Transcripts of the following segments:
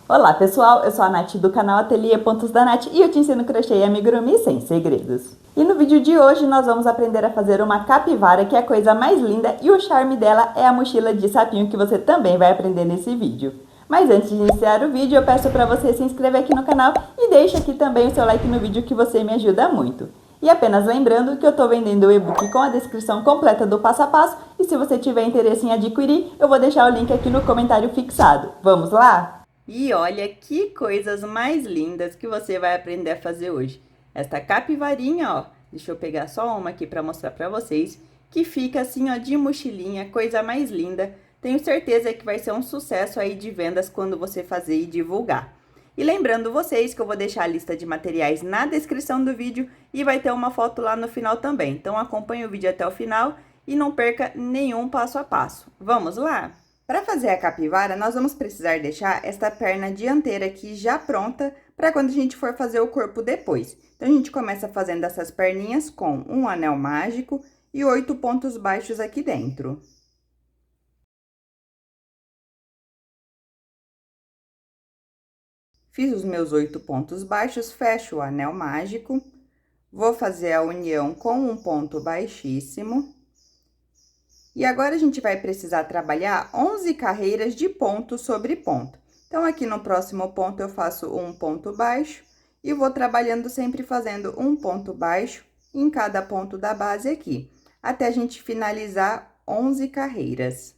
Olá pessoal, eu sou a Nath do canal Ateliê Pontos da Nath e eu te ensino crochê e amigurumi sem segredos. E no vídeo de hoje nós vamos aprender a fazer uma capivara, que é a coisa mais linda, e o charme dela é a mochila de sapinho, que você também vai aprender nesse vídeo. Mas antes de iniciar o vídeo, eu peço para você se inscrever aqui no canal e deixe aqui também o seu like no vídeo, que você me ajuda muito. E apenas lembrando que eu estou vendendo o e-book com a descrição completa do passo a passo, e se você tiver interesse em adquirir, eu vou deixar o link aqui no comentário fixado. Vamos lá? E olha que coisas mais lindas que você vai aprender a fazer hoje. Esta capivarinha, ó, deixa eu pegar só uma aqui para mostrar para vocês, que fica assim, ó, de mochilinha, coisa mais linda. Tenho certeza que vai ser um sucesso aí de vendas quando você fazer e divulgar. E lembrando vocês que eu vou deixar a lista de materiais na descrição do vídeo e vai ter uma foto lá no final também. Então acompanhe o vídeo até o final e não perca nenhum passo a passo. Vamos lá? Para fazer a capivara, nós vamos precisar deixar esta perna dianteira aqui já pronta para quando a gente for fazer o corpo depois. Então, a gente começa fazendo essas perninhas com um anel mágico e 8 pontos baixos aqui dentro. Fiz os meus 8 pontos baixos, fecho o anel mágico, vou fazer a união com um ponto baixíssimo. E agora, a gente vai precisar trabalhar 11 carreiras de ponto sobre ponto. Então, aqui no próximo ponto, eu faço um ponto baixo e vou trabalhando sempre fazendo um ponto baixo em cada ponto da base aqui, até a gente finalizar 11 carreiras.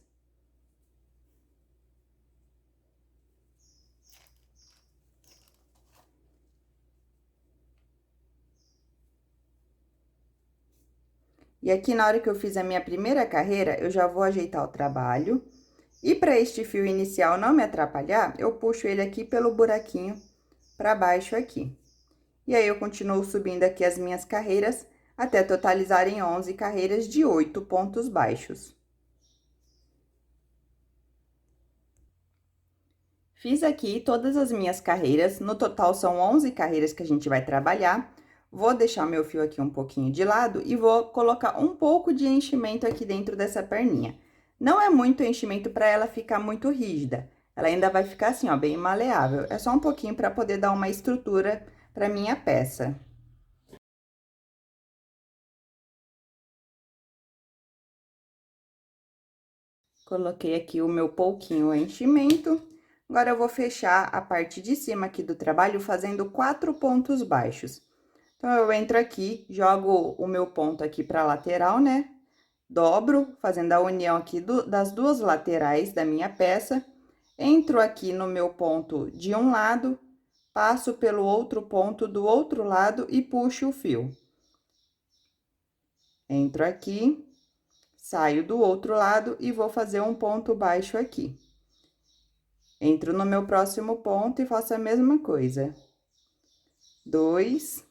E aqui, na hora que eu fiz a minha primeira carreira, eu já vou ajeitar o trabalho. E para este fio inicial não me atrapalhar, eu puxo ele aqui pelo buraquinho para baixo aqui. E aí, eu continuo subindo aqui as minhas carreiras até totalizarem 11 carreiras de 8 pontos baixos. Fiz aqui todas as minhas carreiras, no total são 11 carreiras que a gente vai trabalhar. Vou deixar meu fio aqui um pouquinho de lado e vou colocar um pouco de enchimento aqui dentro dessa perninha. Não é muito enchimento para ela ficar muito rígida, ela ainda vai ficar assim, ó, bem maleável. É só um pouquinho para poder dar uma estrutura para minha peça. Coloquei aqui o meu pouquinho enchimento. Agora, eu vou fechar a parte de cima aqui do trabalho fazendo 4 pontos baixos. Então, eu entro aqui, jogo o meu ponto aqui pra lateral, né? Dobro, fazendo a união aqui das duas laterais da minha peça. Entro aqui no meu ponto de um lado, passo pelo outro ponto do outro lado e puxo o fio. Entro aqui, saio do outro lado e vou fazer um ponto baixo aqui. Entro no meu próximo ponto e faço a mesma coisa. 2,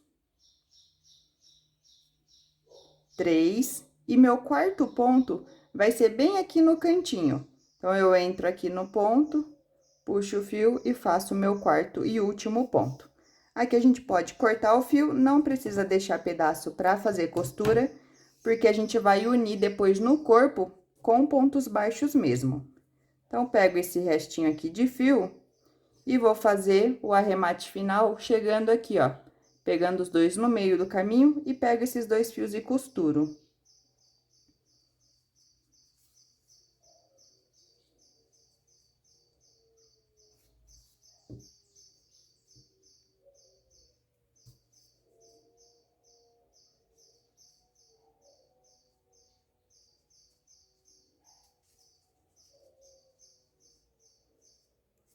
3, e meu quarto ponto vai ser bem aqui no cantinho. Então, eu entro aqui no ponto, puxo o fio e faço o meu quarto e último ponto. Aqui, a gente pode cortar o fio, não precisa deixar pedaço para fazer costura, porque a gente vai unir depois no corpo com pontos baixos mesmo. Então, pego esse restinho aqui de fio e vou fazer o arremate final chegando aqui, ó, pegando os dois no meio do caminho e pego esses dois fios e costuro.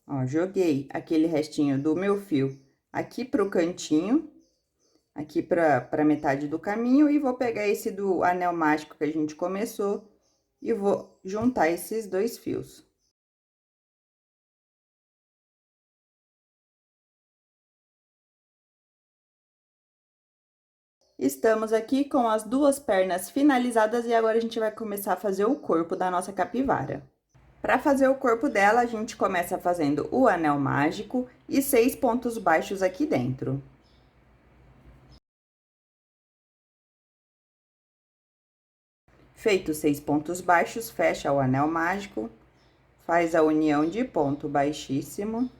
Ó, joguei aquele restinho do meu fio aqui pro cantinho, aqui pra metade do caminho, e vou pegar esse do anel mágico que a gente começou e vou juntar esses dois fios. Estamos aqui com as duas pernas finalizadas e agora a gente vai começar a fazer o corpo da nossa capivara. Para fazer o corpo dela, a gente começa fazendo o anel mágico e 6 pontos baixos aqui dentro. Feito 6 pontos baixos, fecha o anel mágico, faz a união de ponto baixíssimo.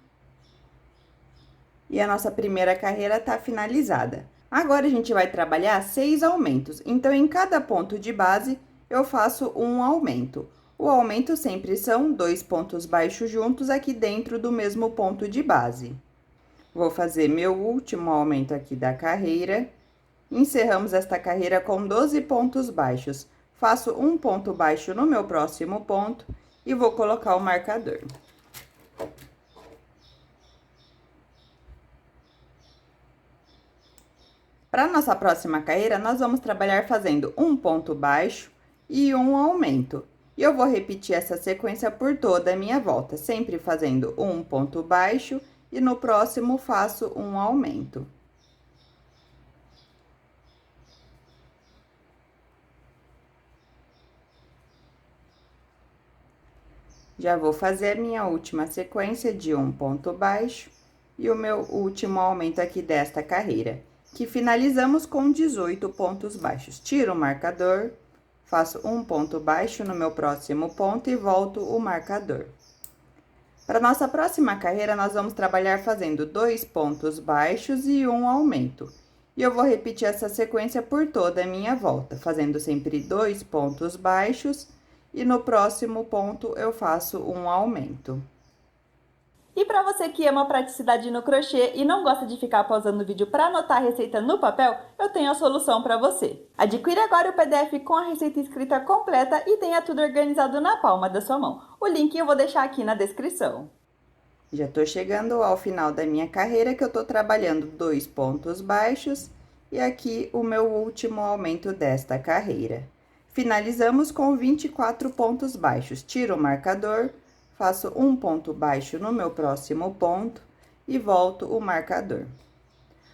E a nossa primeira carreira está finalizada. Agora a gente vai trabalhar 6 aumentos. Então, em cada ponto de base, eu faço um aumento. O aumento sempre são 2 pontos baixos juntos aqui dentro do mesmo ponto de base. Vou fazer meu último aumento aqui da carreira. Encerramos esta carreira com 12 pontos baixos. Faço um ponto baixo no meu próximo ponto e vou colocar o marcador. Para nossa próxima carreira, nós vamos trabalhar fazendo um ponto baixo e um aumento. E eu vou repetir essa sequência por toda a minha volta, sempre fazendo um ponto baixo e no próximo faço um aumento. Já vou fazer a minha última sequência de um ponto baixo e o meu último aumento aqui desta carreira, que finalizamos com 18 pontos baixos. Tiro o marcador, faço um ponto baixo no meu próximo ponto e volto o marcador. Para nossa próxima carreira, nós vamos trabalhar fazendo 2 pontos baixos e um aumento. E eu vou repetir essa sequência por toda a minha volta, fazendo sempre 2 pontos baixos e no próximo ponto eu faço um aumento. E para você que ama praticidade no crochê e não gosta de ficar pausando o vídeo para anotar a receita no papel, eu tenho a solução para você. Adquira agora o PDF com a receita escrita completa e tenha tudo organizado na palma da sua mão. O link eu vou deixar aqui na descrição. Já estou chegando ao final da minha carreira, que eu estou trabalhando 2 pontos baixos e aqui o meu último aumento desta carreira. Finalizamos com 24 pontos baixos. Tiro o marcador, faço um ponto baixo no meu próximo ponto e volto o marcador.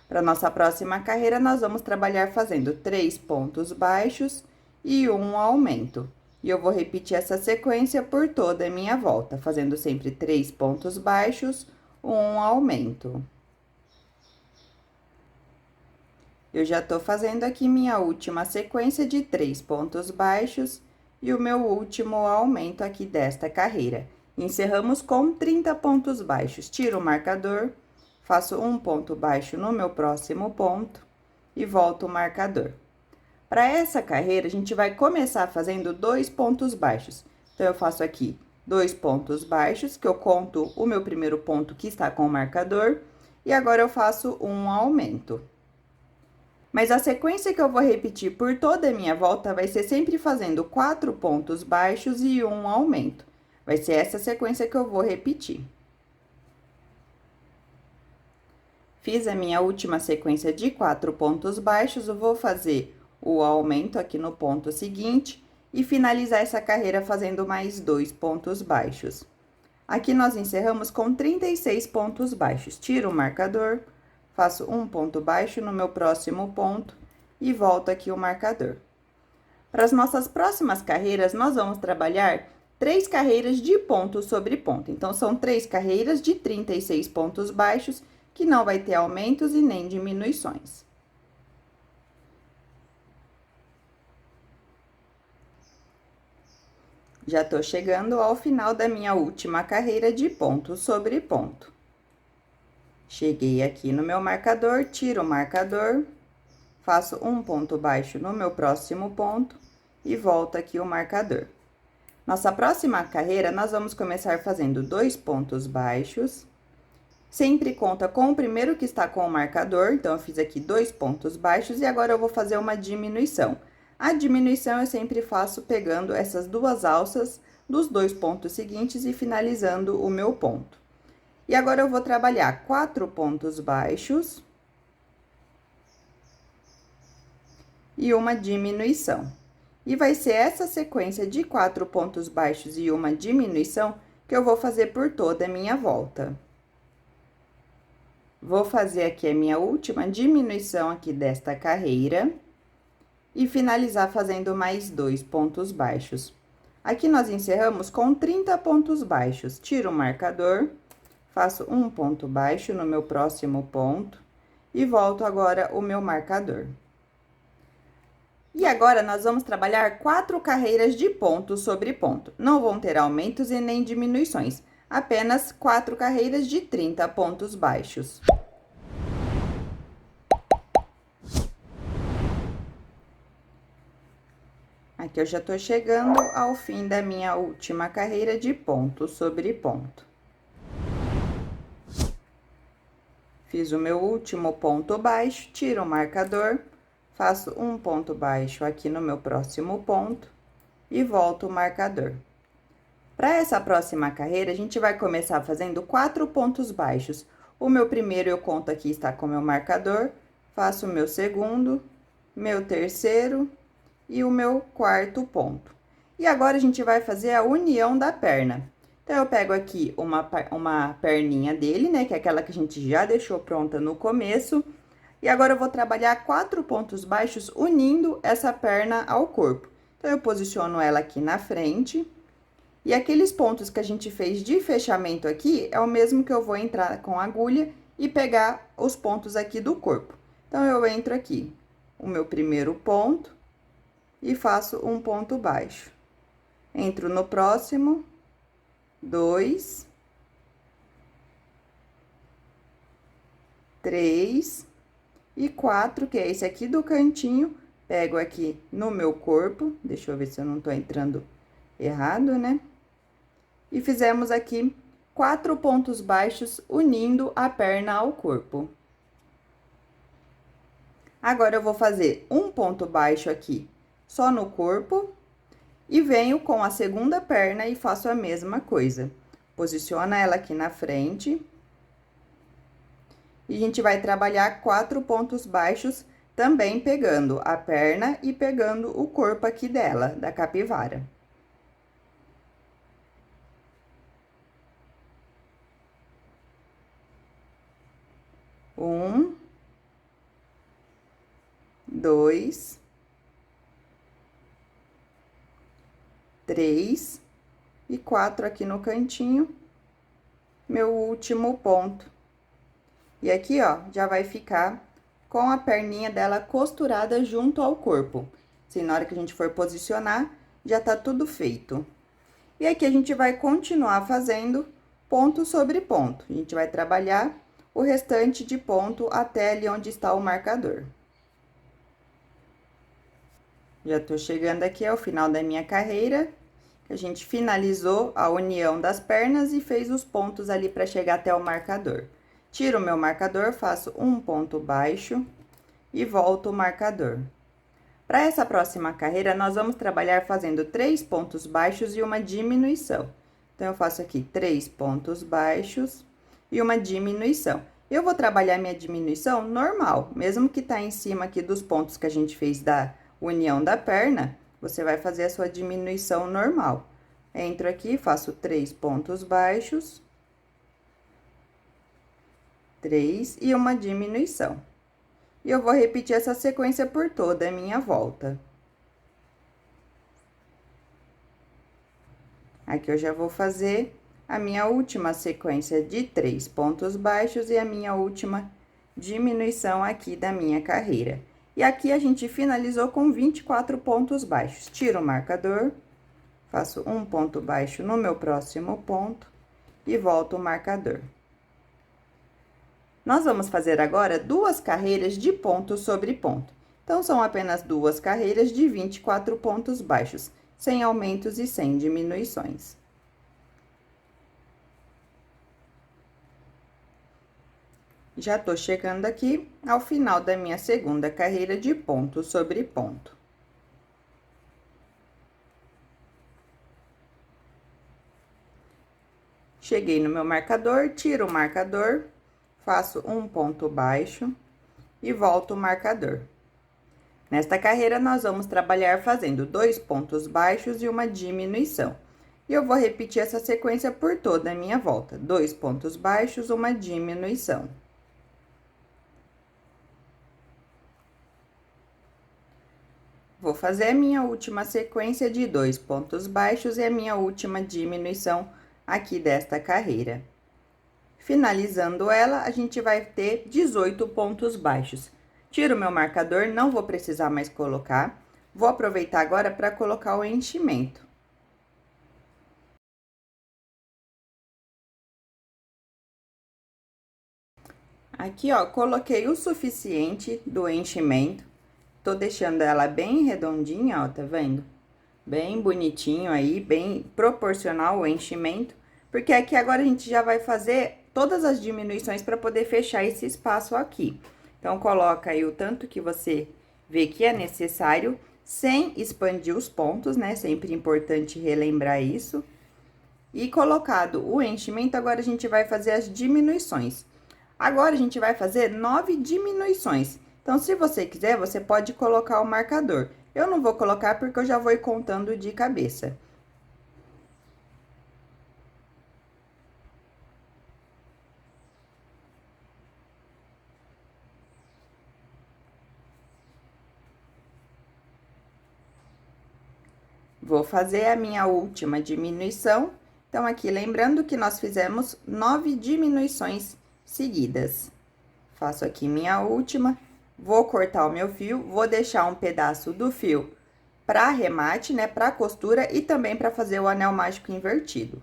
Para nossa próxima carreira, nós vamos trabalhar fazendo 3 pontos baixos e um aumento. E eu vou repetir essa sequência por toda a minha volta, fazendo sempre 3 pontos baixos, um aumento. Eu já tô fazendo aqui minha última sequência de 3 pontos baixos e o meu último aumento aqui desta carreira. Encerramos com 30 pontos baixos. Tiro o marcador, faço um ponto baixo no meu próximo ponto e volto o marcador. Para essa carreira, a gente vai começar fazendo 2 pontos baixos. Então, eu faço aqui 2 pontos baixos, que eu conto o meu primeiro ponto que está com o marcador, e agora eu faço um aumento. Mas a sequência que eu vou repetir por toda a minha volta vai ser sempre fazendo 4 pontos baixos e um aumento. Vai ser essa sequência que eu vou repetir. Fiz a minha última sequência de 4 pontos baixos, eu vou fazer o aumento aqui no ponto seguinte e finalizar essa carreira fazendo mais 2 pontos baixos. Aqui nós encerramos com 36 pontos baixos. Tiro o marcador, faço um ponto baixo no meu próximo ponto e volto aqui o marcador. Para as nossas próximas carreiras, nós vamos trabalhar 3 carreiras de ponto sobre ponto. Então, são 3 carreiras de 36 pontos baixos, que não vai ter aumentos e nem diminuições. Já tô chegando ao final da minha última carreira de ponto sobre ponto. Cheguei aqui no meu marcador, tiro o marcador, faço um ponto baixo no meu próximo ponto e volto aqui o marcador. Nossa próxima carreira, nós vamos começar fazendo 2 pontos baixos. Sempre conta com o primeiro que está com o marcador, então, eu fiz aqui 2 pontos baixos e agora eu vou fazer uma diminuição. A diminuição eu sempre faço pegando essas 2 alças dos 2 pontos seguintes e finalizando o meu ponto. E agora eu vou trabalhar 4 pontos baixos e uma diminuição. E vai ser essa sequência de 4 pontos baixos e uma diminuição que eu vou fazer por toda a minha volta. Vou fazer aqui a minha última diminuição aqui desta carreira e finalizar fazendo mais 2 pontos baixos. Aqui nós encerramos com 30 pontos baixos. Tiro o marcador, faço um ponto baixo no meu próximo ponto e volto agora o meu marcador. E agora, nós vamos trabalhar 4 carreiras de ponto sobre ponto. Não vão ter aumentos e nem diminuições, apenas 4 carreiras de 30 pontos baixos. Aqui eu já tô chegando ao fim da minha última carreira de ponto sobre ponto. Fiz o meu último ponto baixo, tiro o marcador, faço um ponto baixo aqui no meu próximo ponto e volto o marcador. Para essa próxima carreira, a gente vai começar fazendo 4 pontos baixos. O meu primeiro eu conto aqui, está com o meu marcador, faço o meu segundo, meu terceiro e o meu quarto ponto. E agora, a gente vai fazer a união da perna. Então, eu pego aqui uma perninha dele, né, que é aquela que a gente já deixou pronta no começo. E agora, eu vou trabalhar 4 pontos baixos unindo essa perna ao corpo. Então, eu posiciono ela aqui na frente. E aqueles pontos que a gente fez de fechamento aqui, é o mesmo que eu vou entrar com a agulha e pegar os pontos aqui do corpo. Então, eu entro aqui, o meu primeiro ponto, e faço um ponto baixo. Entro no próximo, 2, 3 e 4, que é esse aqui do cantinho, pego aqui no meu corpo, deixa eu ver se eu não tô entrando errado, né? E fizemos aqui 4 pontos baixos unindo a perna ao corpo. Agora, eu vou fazer um ponto baixo aqui só no corpo e venho com a segunda perna e faço a mesma coisa. Posiciona ela aqui na frente. E a gente vai trabalhar 4 pontos baixos também pegando a perna e pegando o corpo aqui dela, da capivara. 1, 2, 3 e 4 aqui no cantinho, meu último ponto. E aqui, ó, já vai ficar com a perninha dela costurada junto ao corpo. Assim, na hora que a gente for posicionar, já tá tudo feito. E aqui a gente vai continuar fazendo ponto sobre ponto. A gente vai trabalhar o restante de ponto até ali onde está o marcador. Já tô chegando aqui ao final da minha carreira. A gente finalizou a união das pernas e fez os pontos ali para chegar até o marcador. Tiro o meu marcador, faço um ponto baixo e volto o marcador. Para essa próxima carreira, nós vamos trabalhar fazendo 3 pontos baixos e uma diminuição. Então, eu faço aqui 3 pontos baixos e uma diminuição. Eu vou trabalhar minha diminuição normal, mesmo que tá em cima aqui dos pontos que a gente fez da união da perna, você vai fazer a sua diminuição normal. Entro aqui, faço 3 pontos baixos, 3 e uma diminuição. E eu vou repetir essa sequência por toda a minha volta. Aqui eu já vou fazer a minha última sequência de 3 pontos baixos e a minha última diminuição aqui da minha carreira. E aqui a gente finalizou com 24 pontos baixos. Tiro o marcador, faço um ponto baixo no meu próximo ponto e volto o marcador. Nós vamos fazer agora 2 carreiras de ponto sobre ponto. Então, são apenas 2 carreiras de 24 pontos baixos, sem aumentos e sem diminuições. Já tô chegando aqui ao final da minha segunda carreira de ponto sobre ponto. Cheguei no meu marcador, tiro o marcador, faço um ponto baixo e volto o marcador. Nesta carreira, nós vamos trabalhar fazendo 2 pontos baixos e uma diminuição. E eu vou repetir essa sequência por toda a minha volta. 2 pontos baixos, uma diminuição. Vou fazer a minha última sequência de 2 pontos baixos e a minha última diminuição aqui desta carreira. Finalizando ela, a gente vai ter 18 pontos baixos. Tiro o meu marcador, não vou precisar mais colocar. Vou aproveitar agora para colocar o enchimento. Aqui, ó, coloquei o suficiente do enchimento. Tô deixando ela bem redondinha, ó, tá vendo? Bem bonitinho aí, bem proporcional o enchimento, porque aqui agora a gente já vai fazer todas as diminuições para poder fechar esse espaço aqui. Então, coloca aí o tanto que você vê que é necessário, sem expandir os pontos, né? Sempre importante relembrar isso. E colocado o enchimento, agora a gente vai fazer as diminuições. Agora, a gente vai fazer 9 diminuições. Então, se você quiser, você pode colocar o marcador. Eu não vou colocar porque eu já vou ir contando de cabeça. Vou fazer a minha última diminuição. Então, aqui, lembrando que nós fizemos 9 diminuições seguidas. Faço aqui minha última, vou cortar o meu fio, vou deixar um pedaço do fio para arremate, né, para costura e também para fazer o anel mágico invertido.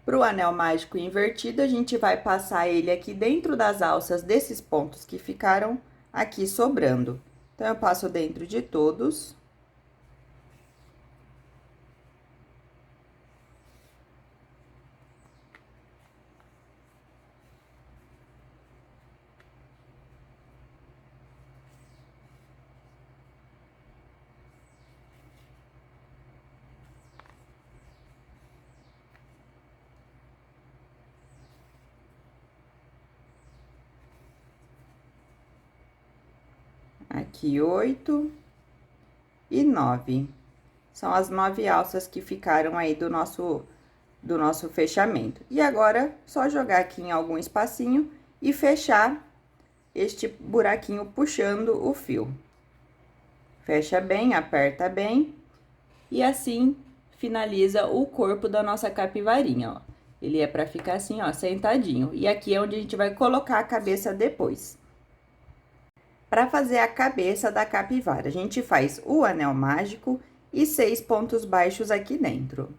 Para o anel mágico invertido, a gente vai passar ele aqui dentro das alças desses pontos que ficaram aqui sobrando. Então, eu passo dentro de todos. Aqui 8 e 9. São as 9 alças que ficaram aí do nosso fechamento. E agora, só jogar aqui em algum espacinho e fechar este buraquinho puxando o fio. Fecha bem, aperta bem. E assim, finaliza o corpo da nossa capivarinha, ó. Ele é pra ficar assim, ó, sentadinho. E aqui é onde a gente vai colocar a cabeça depois. Para fazer a cabeça da capivara, a gente faz o anel mágico e 6 pontos baixos aqui dentro.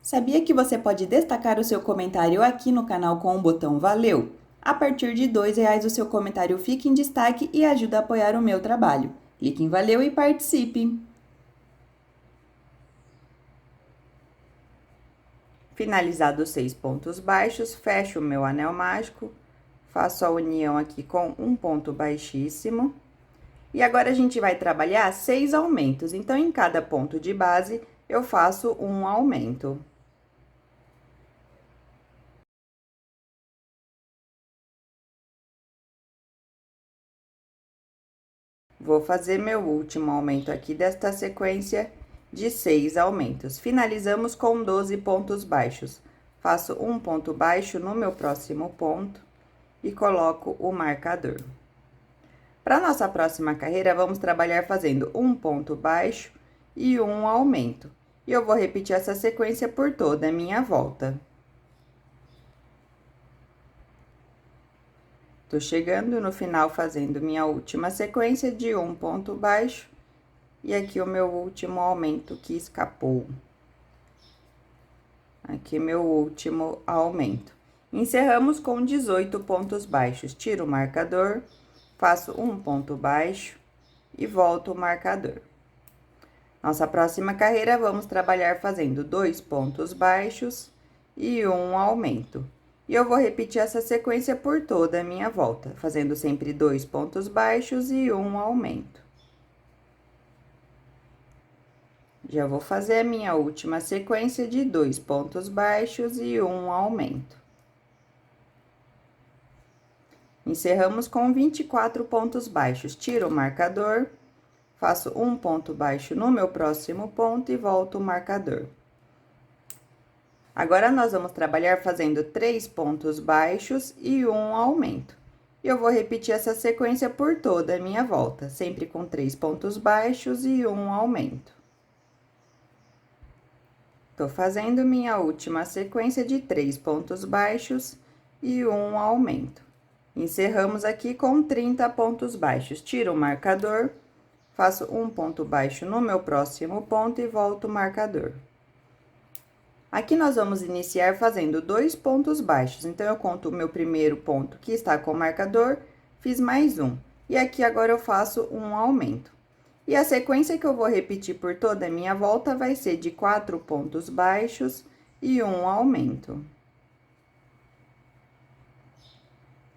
Sabia que você pode destacar o seu comentário aqui no canal com o botão Valeu? A partir de R$2 o seu comentário fica em destaque e ajuda a apoiar o meu trabalho. Clique em Valeu e participe! Finalizados os 6 pontos baixos, fecho o meu anel mágico, faço a união aqui com um ponto baixíssimo. E agora, a gente vai trabalhar 6 aumentos. Então, em cada ponto de base, eu faço um aumento. Vou fazer meu último aumento aqui desta sequência de 6 aumentos. Finalizamos com 12 pontos baixos. Faço um ponto baixo no meu próximo ponto e coloco o marcador. Para nossa próxima carreira, vamos trabalhar fazendo um ponto baixo e um aumento. E eu vou repetir essa sequência por toda a minha volta. Tô chegando no final fazendo minha última sequência de um ponto baixo e aqui o meu último aumento que escapou. Aqui meu último aumento. Encerramos com 18 pontos baixos. Tiro o marcador, faço um ponto baixo e volto o marcador. Nossa próxima carreira, vamos trabalhar fazendo 2 pontos baixos e um aumento. E eu vou repetir essa sequência por toda a minha volta, fazendo sempre 2 pontos baixos e um aumento. Já vou fazer a minha última sequência de 2 pontos baixos e um aumento. Encerramos com 24 pontos baixos. Tiro o marcador, faço um ponto baixo no meu próximo ponto e volto o marcador. Agora, nós vamos trabalhar fazendo 3 pontos baixos e um aumento. E eu vou repetir essa sequência por toda a minha volta, sempre com 3 pontos baixos e um aumento. Tô fazendo minha última sequência de 3 pontos baixos e um aumento. Encerramos aqui com 30 pontos baixos. Tiro o marcador, faço um ponto baixo no meu próximo ponto e volto o marcador. Aqui nós vamos iniciar fazendo 2 pontos baixos, então, eu conto o meu primeiro ponto que está com o marcador, fiz mais um. E aqui agora eu faço um aumento. E a sequência que eu vou repetir por toda a minha volta vai ser de 4 pontos baixos e um aumento.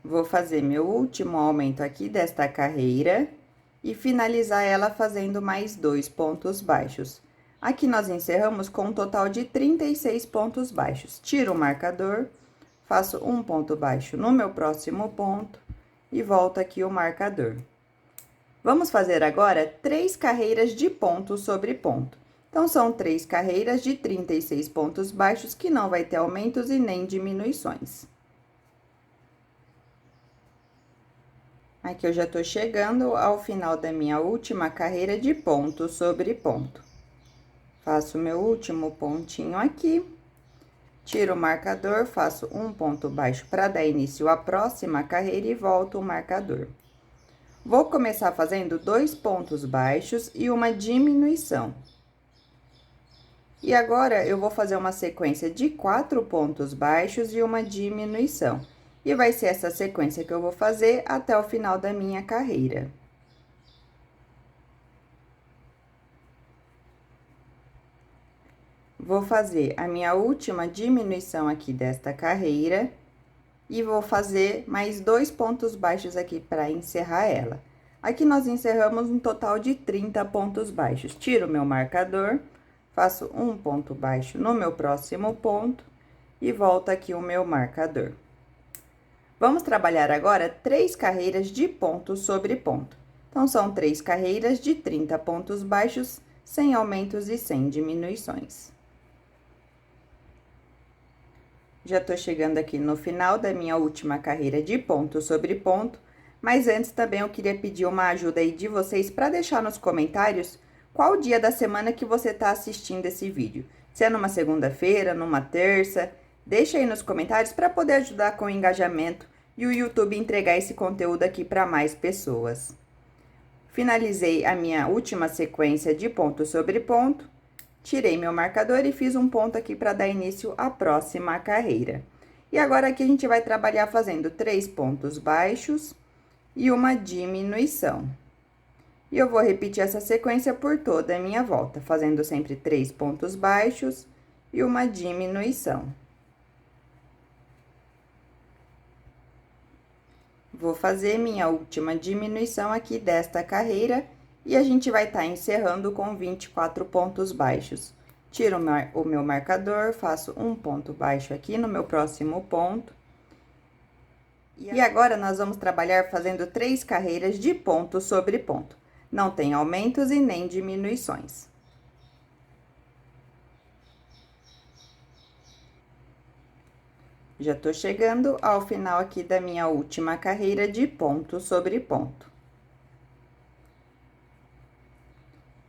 Vou fazer meu último aumento aqui desta carreira e finalizar ela fazendo mais 2 pontos baixos. Aqui nós encerramos com um total de 36 pontos baixos. Tiro o marcador, faço um ponto baixo no meu próximo ponto e volto aqui o marcador. Vamos fazer agora 3 carreiras de ponto sobre ponto. Então, são 3 carreiras de 36 pontos baixos que não vai ter aumentos e nem diminuições. Aqui eu já tô chegando ao final da minha última carreira de ponto sobre ponto. Faço meu último pontinho aqui, tiro o marcador, faço um ponto baixo para dar início à próxima carreira e volto o marcador. Vou começar fazendo 2 pontos baixos e uma diminuição. E agora, eu vou fazer uma sequência de 4 pontos baixos e uma diminuição. E vai ser essa sequência que eu vou fazer até o final da minha carreira. Vou fazer a minha última diminuição aqui desta carreira e vou fazer mais 2 pontos baixos aqui para encerrar ela. Aqui nós encerramos um total de 30 pontos baixos. Tiro o meu marcador, faço um ponto baixo no meu próximo ponto e volto aqui o meu marcador. Vamos trabalhar agora 3 carreiras de ponto sobre ponto. Então, são 3 carreiras de 30 pontos baixos, sem aumentos e sem diminuições. Já tô chegando aqui no final da minha última carreira de ponto sobre ponto, mas antes também eu queria pedir uma ajuda aí de vocês para deixar nos comentários qual dia da semana que você tá assistindo esse vídeo. Se é numa segunda-feira, numa terça, deixa aí nos comentários para poder ajudar com o engajamento e o YouTube entregar esse conteúdo aqui para mais pessoas. Finalizei a minha última sequência de ponto sobre ponto. Tirei meu marcador e fiz um ponto aqui para dar início à próxima carreira. E agora, aqui a gente vai trabalhar fazendo 3 pontos baixos e uma diminuição. E eu vou repetir essa sequência por toda a minha volta, fazendo sempre 3 pontos baixos e uma diminuição. Vou fazer minha última diminuição aqui desta carreira. E a gente vai estar encerrando com 24 pontos baixos. Tiro o meu marcador, faço um ponto baixo aqui no meu próximo ponto. E agora, nós vamos trabalhar fazendo 3 carreiras de ponto sobre ponto. Não tem aumentos e nem diminuições. Já tô chegando ao final aqui da minha última carreira de ponto sobre ponto.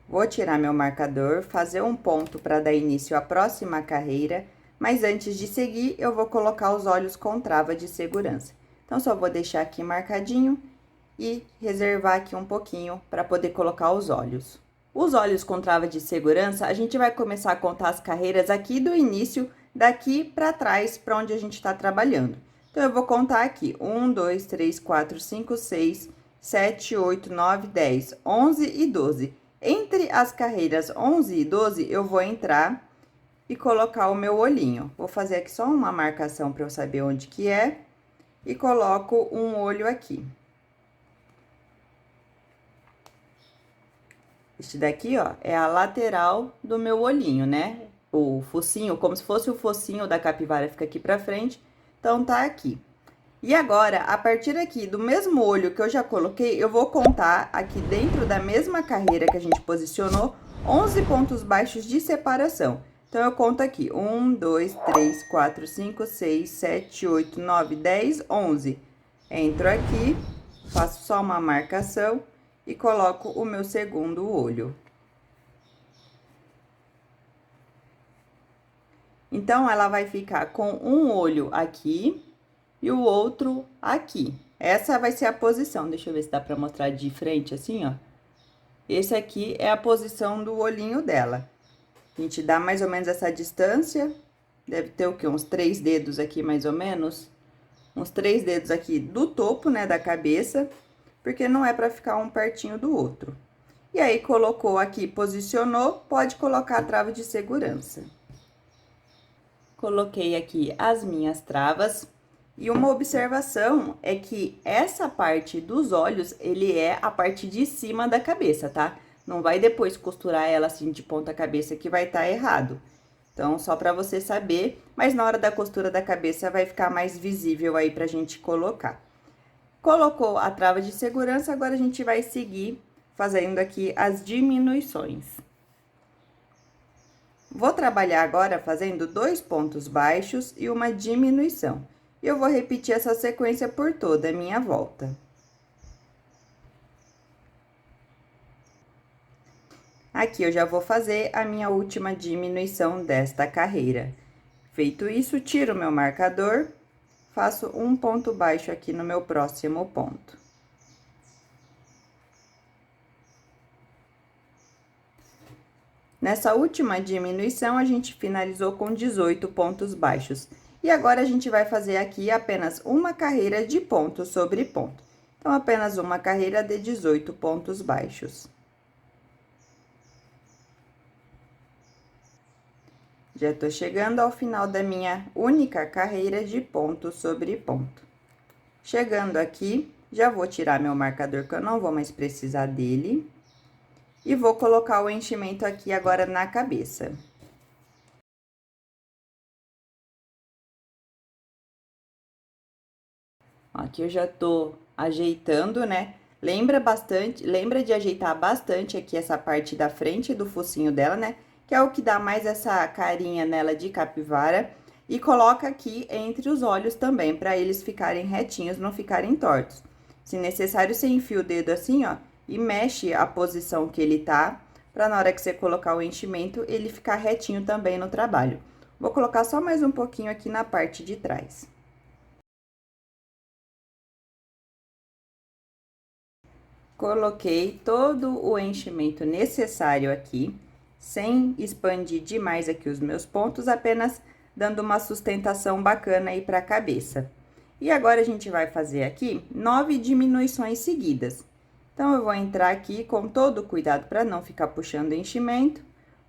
Vou tirar meu marcador, fazer um ponto para dar início à próxima carreira, mas antes de seguir, eu vou colocar os olhos com trava de segurança. Então, só vou deixar aqui marcadinho e reservar aqui um pouquinho para poder colocar os olhos. Os olhos com trava de segurança, a gente vai começar a contar as carreiras aqui do início, daqui para trás, para onde a gente está trabalhando. Então, eu vou contar aqui: 1, 2, 3, 4, 5, 6, 7, 8, 9, 10, 11 e 12. Entre as carreiras 11 e 12, eu vou entrar e colocar o meu olhinho. Vou fazer aqui só uma marcação para eu saber onde que é e coloco um olho aqui. Este daqui, ó, é a lateral do meu olhinho, né? O focinho, como se fosse o focinho da capivara, fica aqui pra frente. Então, tá aqui. E agora, a partir aqui do mesmo olho que eu já coloquei, eu vou contar aqui dentro da mesma carreira que a gente posicionou, 11 pontos baixos de separação. Então, eu conto aqui: 1, 2, 3, 4, 5, 6, 7, 8, 9, 10, 11. Entro aqui, faço só uma marcação e coloco o meu segundo olho. Então, ela vai ficar com um olho aqui e o outro aqui. Essa vai ser a posição. Deixa eu ver se dá pra mostrar de frente assim, ó. Esse aqui é a posição do olhinho dela. A gente dá mais ou menos essa distância, deve ter o quê? Uns 3 dedos aqui, mais ou menos. Uns 3 dedos aqui do topo, né, da cabeça, porque não é pra ficar um pertinho do outro. E aí, colocou aqui, posicionou, pode colocar a trava de segurança. Coloquei aqui as minhas travas. E uma observação é que essa parte dos olhos, ele é a parte de cima da cabeça, tá? Não vai depois costurar ela assim de ponta cabeça que vai estar errado. Então, só pra você saber, mas na hora da costura da cabeça vai ficar mais visível aí pra gente colocar. Colocou a trava de segurança, agora a gente vai seguir fazendo aqui as diminuições. Vou trabalhar agora fazendo 2 pontos baixos e uma diminuição. E eu vou repetir essa sequência por toda a minha volta. Aqui, eu já vou fazer a minha última diminuição desta carreira. Feito isso, tiro o meu marcador, faço um ponto baixo aqui no meu próximo ponto. Nessa última diminuição, a gente finalizou com 18 pontos baixos. E agora, a gente vai fazer aqui apenas uma carreira de ponto sobre ponto. Então, apenas uma carreira de 18 pontos baixos. Já tô chegando ao final da minha única carreira de ponto sobre ponto. Chegando aqui, já vou tirar meu marcador, que eu não vou mais precisar dele. E vou colocar o enchimento aqui agora na cabeça. Aqui eu já tô ajeitando, né? Lembra de ajeitar bastante aqui essa parte da frente do focinho dela, né? Que é o que dá mais essa carinha nela de capivara. E coloca aqui entre os olhos também, para eles ficarem retinhos, não ficarem tortos. Se necessário, você enfia o dedo assim, ó, e mexe a posição que ele tá, pra na hora que você colocar o enchimento, ele ficar retinho também no trabalho. Vou colocar só mais um pouquinho aqui na parte de trás. Coloquei todo o enchimento necessário aqui, sem expandir demais aqui os meus pontos, apenas dando uma sustentação bacana aí pra cabeça. E agora, a gente vai fazer aqui 9 diminuições seguidas. Então, eu vou entrar aqui com todo cuidado para não ficar puxando enchimento,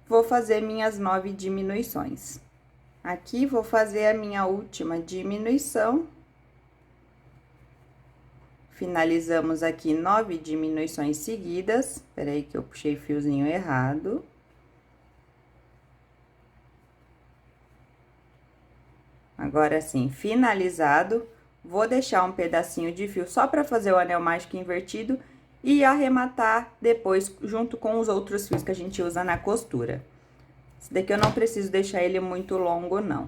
vou fazer minhas 9 diminuições. Aqui, vou fazer a minha última diminuição. Finalizamos aqui 9 diminuições seguidas. Espera aí que eu puxei fiozinho errado. Agora sim, finalizado. Vou deixar um pedacinho de fio só para fazer o anel mágico invertido e arrematar depois junto com os outros fios que a gente usa na costura. Esse daqui eu não preciso deixar ele muito longo, não.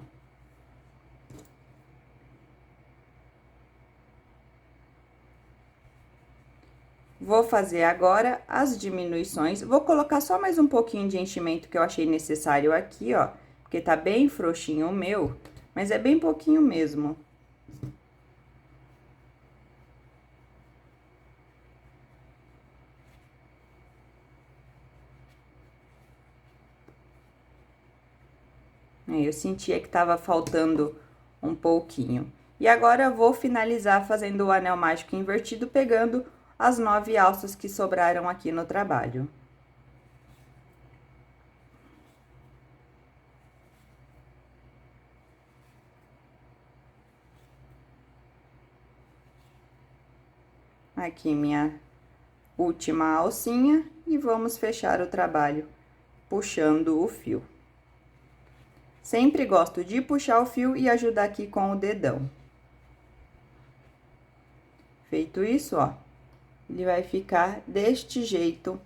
Vou fazer agora as diminuições. Vou colocar só mais um pouquinho de enchimento que eu achei necessário aqui, ó. Porque tá bem frouxinho o meu, mas é bem pouquinho mesmo. Eu sentia que tava faltando um pouquinho. E agora, eu vou finalizar fazendo o anel mágico invertido, pegando as 9 alças que sobraram aqui no trabalho. Aqui minha última alcinha e vamos fechar o trabalho puxando o fio. Sempre gosto de puxar o fio e ajudar aqui com o dedão. Feito isso, ó, ele vai ficar deste jeito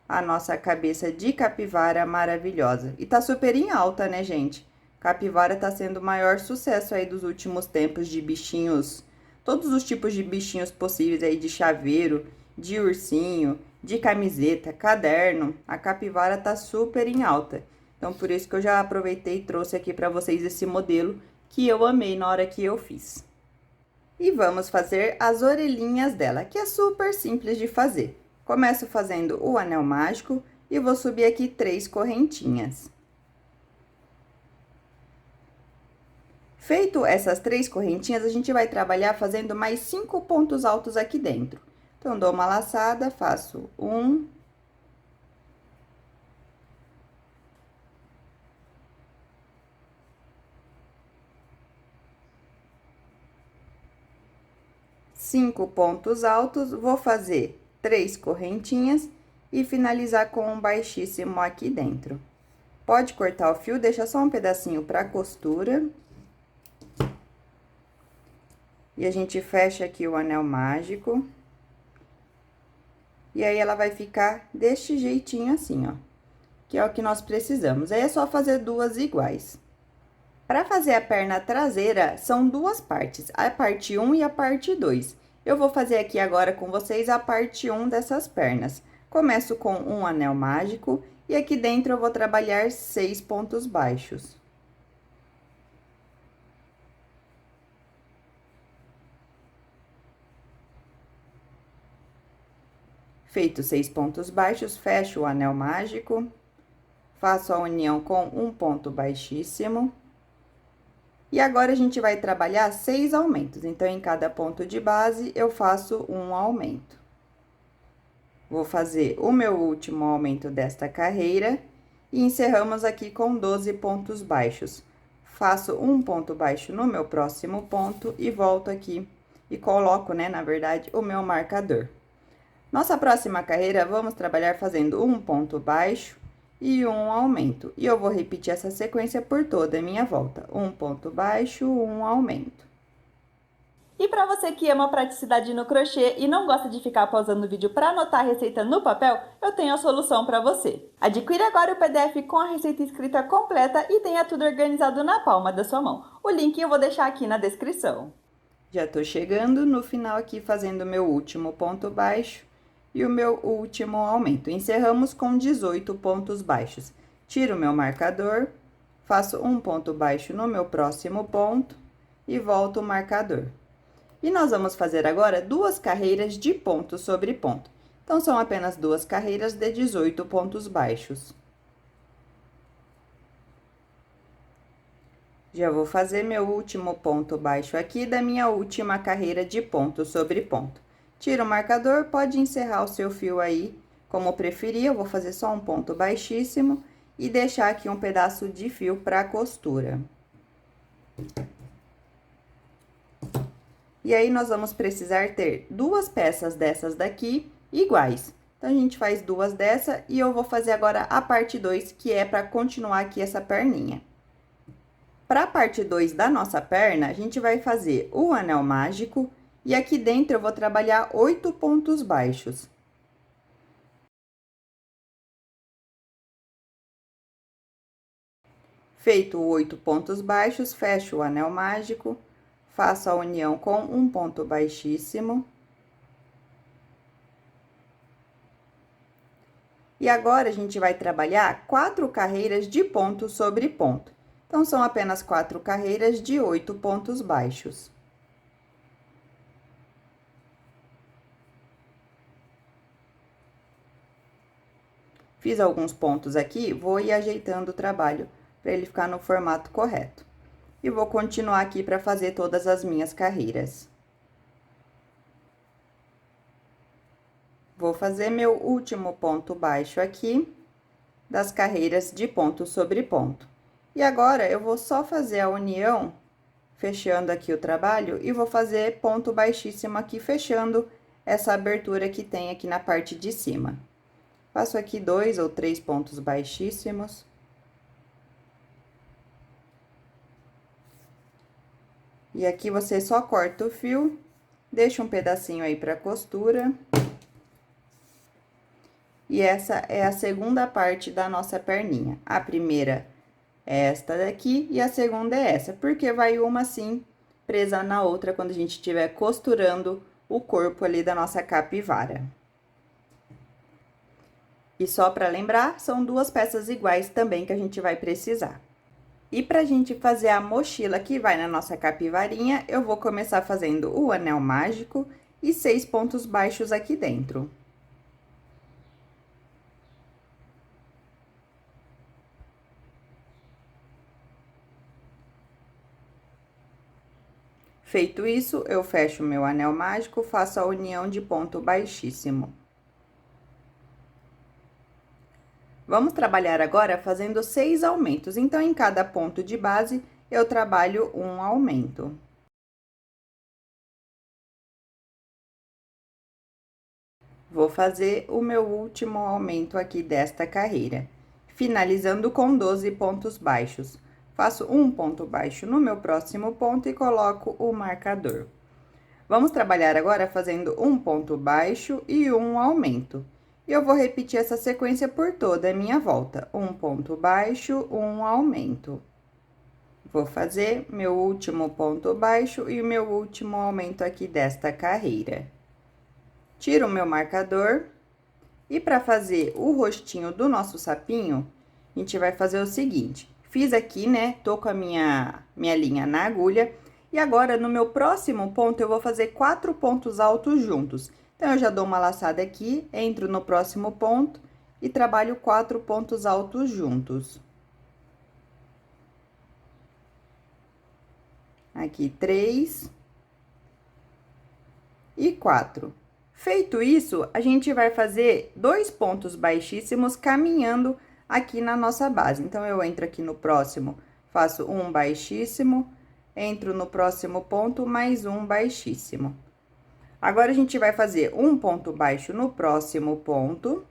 a nossa cabeça de capivara maravilhosa. E tá super em alta, né, gente? Capivara tá sendo o maior sucesso aí dos últimos tempos de bichinhos, todos os tipos de bichinhos possíveis aí, de chaveiro, de ursinho, de camiseta, caderno. A capivara tá super em alta. Então, por isso que eu já aproveitei e trouxe aqui pra vocês esse modelo que eu amei na hora que eu fiz. E vamos fazer as orelhinhas dela, que é super simples de fazer. Começo fazendo o anel mágico e vou subir aqui 3 correntinhas. Feito essas 3 correntinhas, a gente vai trabalhar fazendo mais 5 pontos altos aqui dentro. Então, dou uma laçada, faço 1, 5 pontos altos, vou fazer 3 correntinhas e finalizar com um baixíssimo aqui dentro. Pode cortar o fio, deixa só um pedacinho para costura. E a gente fecha aqui o anel mágico. E aí, ela vai ficar deste jeitinho assim, ó. Que é o que nós precisamos. Aí, é só fazer 2 iguais. Para fazer a perna traseira, são 2 partes, a parte 1 e a parte 2. Eu vou fazer aqui agora com vocês a parte 1 dessas pernas. Começo com um anel mágico e aqui dentro eu vou trabalhar 6 pontos baixos. Feito 6 pontos baixos, fecho o anel mágico, faço a união com um ponto baixíssimo. E agora, a gente vai trabalhar 6 aumentos. Então, em cada ponto de base, eu faço um aumento. Vou fazer o meu último aumento desta carreira e encerramos aqui com 12 pontos baixos. Faço um ponto baixo no meu próximo ponto e volto aqui e coloco, né, na verdade, o meu marcador. Nossa próxima carreira, vamos trabalhar fazendo um ponto baixo e um aumento. E eu vou repetir essa sequência por toda a minha volta. Um ponto baixo, um aumento. E para você que ama praticidade no crochê e não gosta de ficar pausando o vídeo para anotar a receita no papel, eu tenho a solução para você. Adquira agora o PDF com a receita escrita completa e tenha tudo organizado na palma da sua mão. O link eu vou deixar aqui na descrição. Já tô chegando no final aqui fazendo o meu último ponto baixo e o meu último aumento. Encerramos com 18 pontos baixos. Tiro o meu marcador, faço um ponto baixo no meu próximo ponto e volto o marcador. E nós vamos fazer agora 2 carreiras de ponto sobre ponto. Então, são apenas 2 carreiras de 18 pontos baixos. Já vou fazer meu último ponto baixo aqui da minha última carreira de ponto sobre ponto. Tira o marcador, pode encerrar o seu fio aí, como preferir. Eu vou fazer só um ponto baixíssimo e deixar aqui um pedaço de fio para costura. E aí, nós vamos precisar ter 2 peças dessas daqui iguais. Então, a gente faz 2 dessa e eu vou fazer agora a parte 2, que é para continuar aqui essa perninha. Para a parte 2 da nossa perna, a gente vai fazer o anel mágico e aqui dentro eu vou trabalhar 8 pontos baixos. Feito 8 pontos baixos, fecho o anel mágico, faço a união com um ponto baixíssimo. E agora, a gente vai trabalhar 4 carreiras de ponto sobre ponto. Então, são apenas 4 carreiras de 8 pontos baixos. Fiz alguns pontos aqui, vou ir ajeitando o trabalho para ele ficar no formato correto. E vou continuar aqui para fazer todas as minhas carreiras. Vou fazer meu último ponto baixo aqui, das carreiras de ponto sobre ponto. E agora, eu vou só fazer a união, fechando aqui o trabalho, e vou fazer ponto baixíssimo aqui, fechando essa abertura que tem aqui na parte de cima. Faço aqui 2 ou 3 pontos baixíssimos. E aqui, você só corta o fio, deixa um pedacinho aí pra costura. E essa é a segunda parte da nossa perninha. A primeira é esta daqui e a segunda é essa, porque vai uma assim, presa na outra, quando a gente estiver costurando o corpo ali da nossa capivara. E só para lembrar, são 2 peças iguais também que a gente vai precisar. E pra gente fazer a mochila que vai na nossa capivarinha, eu vou começar fazendo o anel mágico e 6 pontos baixos aqui dentro. Feito isso, eu fecho o meu anel mágico, faço a união de ponto baixíssimo. Vamos trabalhar agora fazendo 6 aumentos, então, em cada ponto de base, eu trabalho um aumento. Vou fazer o meu último aumento aqui desta carreira, finalizando com 12 pontos baixos. Faço um ponto baixo no meu próximo ponto e coloco o marcador. Vamos trabalhar agora fazendo um ponto baixo e um aumento. E eu vou repetir essa sequência por toda a minha volta. Um ponto baixo, um aumento. Vou fazer meu último ponto baixo e o meu último aumento aqui desta carreira. Tiro o meu marcador. E para fazer o rostinho do nosso sapinho, a gente vai fazer o seguinte. Fiz aqui, né, tô com a minha linha na agulha. E agora, no meu próximo ponto, eu vou fazer 4 pontos altos juntos. Então, eu já dou uma laçada aqui, entro no próximo ponto e trabalho 4 pontos altos juntos. Aqui, 3 e 4. Feito isso, a gente vai fazer 2 pontos baixíssimos caminhando aqui na nossa base. Então, eu entro aqui no próximo, faço um baixíssimo, entro no próximo ponto, mais um baixíssimo. Agora, a gente vai fazer um ponto baixo no próximo ponto.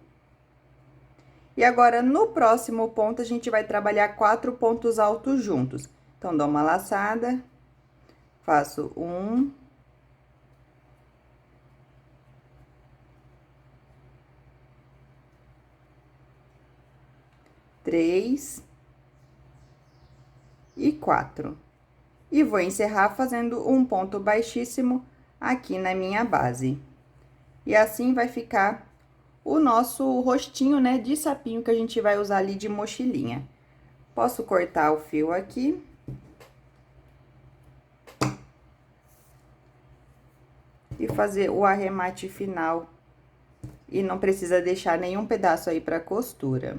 E agora, no próximo ponto, a gente vai trabalhar 4 pontos altos juntos. Então, dou uma laçada, faço um, 3 e 4. E vou encerrar fazendo um ponto baixíssimo aqui na minha base. E assim vai ficar o nosso rostinho, né, de sapinho que a gente vai usar ali de mochilinha. Posso cortar o fio aqui. E fazer o arremate final. E não precisa deixar nenhum pedaço aí pra costura.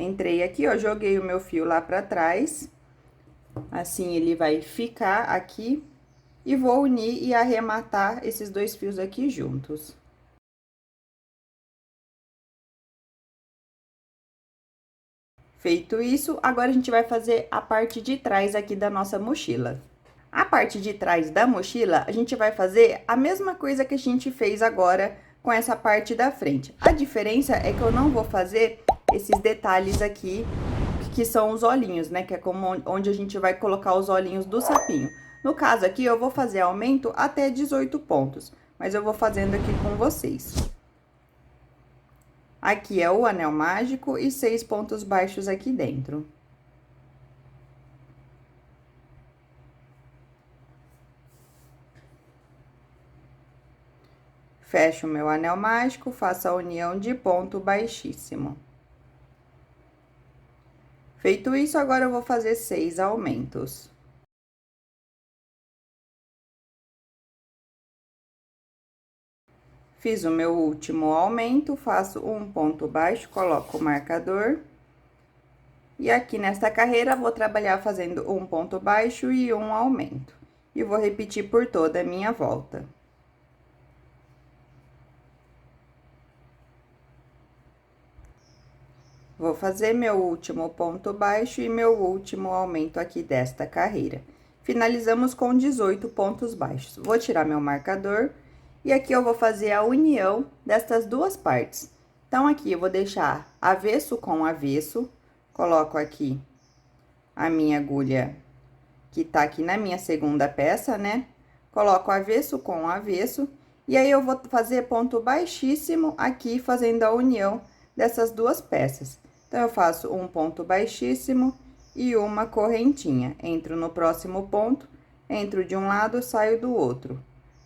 Entrei aqui, ó, joguei o meu fio lá pra trás. Assim, ele vai ficar aqui. E vou unir e arrematar esses 2 fios aqui juntos. Feito isso, agora a gente vai fazer a parte de trás aqui da nossa mochila. A parte de trás da mochila, a gente vai fazer a mesma coisa que a gente fez agora com essa parte da frente. A diferença é que eu não vou fazer esses detalhes aqui, que são os olhinhos, né? Que é como onde a gente vai colocar os olhinhos do sapinho. No caso aqui, eu vou fazer aumento até 18 pontos, mas eu vou fazendo aqui com vocês. Aqui é o anel mágico e 6 pontos baixos aqui dentro. Fecho o meu anel mágico, faço a união de ponto baixíssimo. Feito isso, agora eu vou fazer 6 aumentos. Fiz o meu último aumento, faço um ponto baixo, coloco o marcador. E aqui nesta carreira, vou trabalhar fazendo um ponto baixo e um aumento. E vou repetir por toda a minha volta. Vou fazer meu último ponto baixo e meu último aumento aqui desta carreira. Finalizamos com 18 pontos baixos. Vou tirar meu marcador e aqui eu vou fazer a união destas duas partes. Então, aqui eu vou deixar avesso com avesso, coloco aqui a minha agulha que tá aqui na minha segunda peça, né? Coloco avesso com avesso e aí eu vou fazer ponto baixíssimo aqui, fazendo a união dessas duas peças. Então, eu faço um ponto baixíssimo e uma correntinha. Entro no próximo ponto, entro de um lado, saio do outro.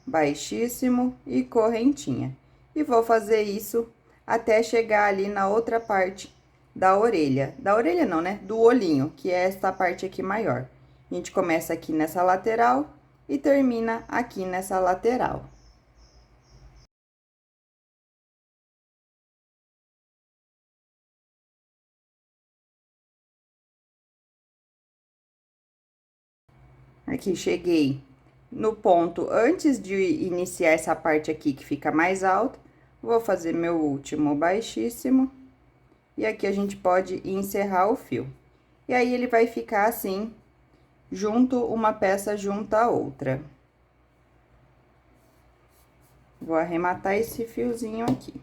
Baixíssimo e correntinha. E vou fazer isso até chegar ali na outra parte da orelha. Da orelha não, né? Do olhinho, que é esta parte aqui maior. A gente começa aqui nessa lateral e termina aqui nessa lateral. Aqui, cheguei no ponto antes de iniciar essa parte aqui que fica mais alta. Vou fazer meu último baixíssimo. E aqui a gente pode encerrar o fio. E aí, ele vai ficar assim, uma peça junto à outra. Vou arrematar esse fiozinho aqui.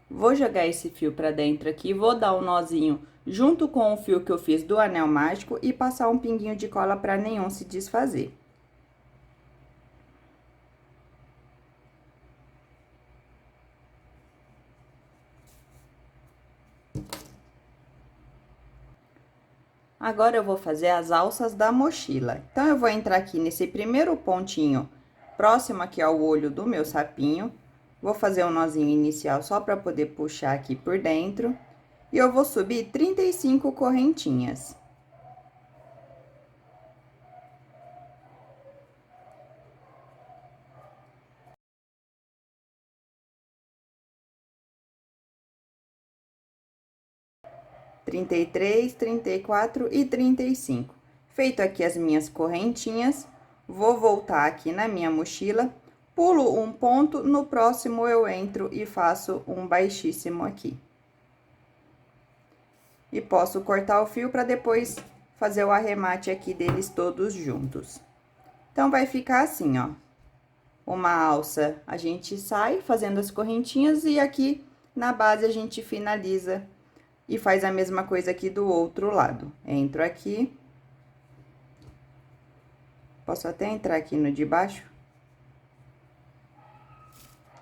Vou jogar esse fio pra dentro aqui, vou dar um nozinho junto com o fio que eu fiz do anel mágico e passar um pinguinho de cola pra nenhum se desfazer. Agora, eu vou fazer as alças da mochila. Então, eu vou entrar aqui nesse primeiro pontinho, próximo aqui ao olho do meu sapinho. Vou fazer um nozinho inicial só para poder puxar aqui por dentro. E eu vou subir 35 correntinhas. Trinta e três, 34 e 35. Feito aqui as minhas correntinhas, vou voltar aqui na minha mochila, pulo um ponto, no próximo eu entro e faço um baixíssimo aqui. E posso cortar o fio para depois fazer o arremate aqui deles todos juntos. Então, vai ficar assim, ó. Uma alça, a gente sai fazendo as correntinhas e aqui na base a gente finaliza e faz a mesma coisa aqui do outro lado. Entro aqui. Posso até entrar aqui no de baixo.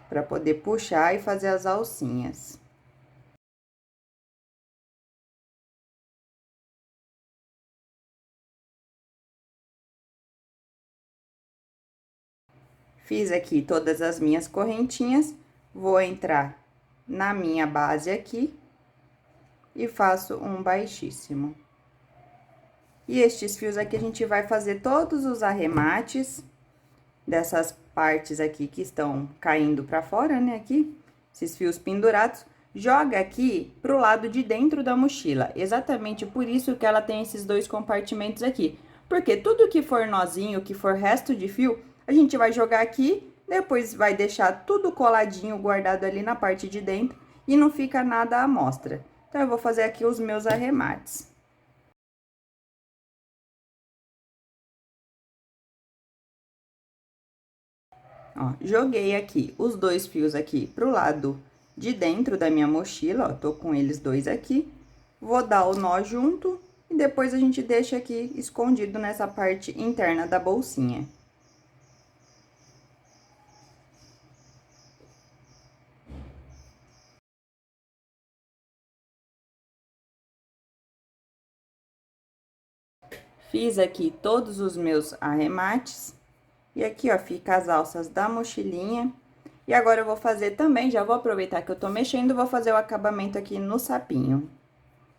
Para poder puxar e fazer as alcinhas. Fiz aqui todas as minhas correntinhas, vou entrar na minha base aqui e faço um baixíssimo. E estes fios aqui, a gente vai fazer todos os arremates dessas partes aqui que estão caindo pra fora, né, aqui, esses fios pendurados, joga aqui pro lado de dentro da mochila. Exatamente por isso que ela tem esses dois compartimentos aqui. Porque tudo que for nozinho, que for resto de fio, a gente vai jogar aqui, depois vai deixar tudo coladinho, guardado ali na parte de dentro, e não fica nada à mostra. Então, eu vou fazer aqui os meus arremates. Ó, joguei aqui os dois fios aqui pro lado de dentro da minha mochila, ó, tô com eles dois aqui. Vou dar o nó junto e depois a gente deixa aqui escondido nessa parte interna da bolsinha. Fiz aqui todos os meus arremates. E aqui, ó, fica as alças da mochilinha. E agora, eu vou fazer também, já vou aproveitar que eu tô mexendo, vou fazer o acabamento aqui no sapinho.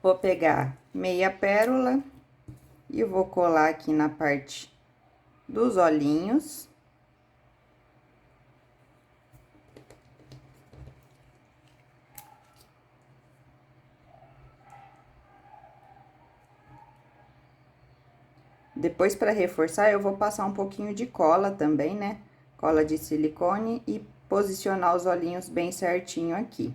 Vou pegar meia pérola e vou colar aqui na parte dos olhinhos. Depois, para reforçar, eu vou passar um pouquinho de cola também, né? Cola de silicone e posicionar os olhinhos bem certinho aqui.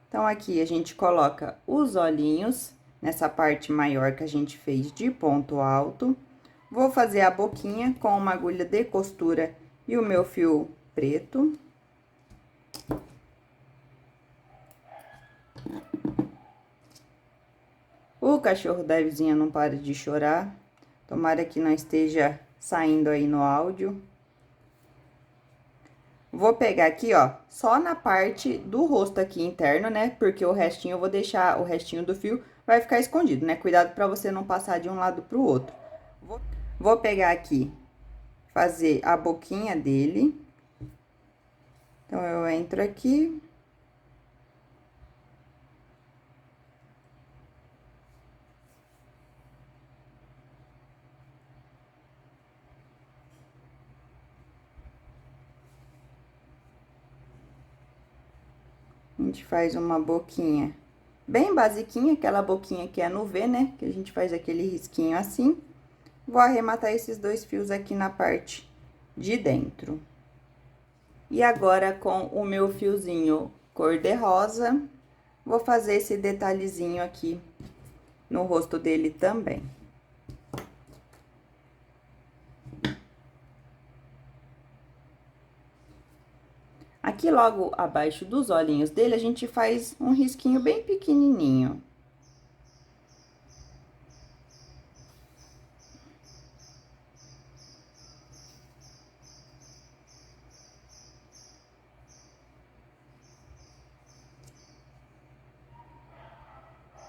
Então, aqui a gente coloca os olhinhos nessa parte maior que a gente fez de ponto alto. Vou fazer a boquinha com uma agulha de costura e o meu fio preto. O cachorro da vizinha não para de chorar. Tomara que não esteja saindo aí no áudio. Vou pegar aqui, ó, só na parte do rosto aqui interno, né? Porque o restinho eu vou deixar, o restinho do fio vai ficar escondido, né? Cuidado pra você não passar de um lado pro outro. Vou pegar aqui, fazer a boquinha dele. Então, eu entro aqui. gente faz uma boquinha bem basiquinha, aquela boquinha que é no V, né? Que a gente faz aquele risquinho assim. Vou arrematar esses dois fios aqui na parte de dentro. E agora, com o meu fiozinho cor-de-rosa, vou fazer esse detalhezinho aqui no rosto dele também. Aqui, logo abaixo dos olhinhos dele, a gente faz um risquinho bem pequenininho.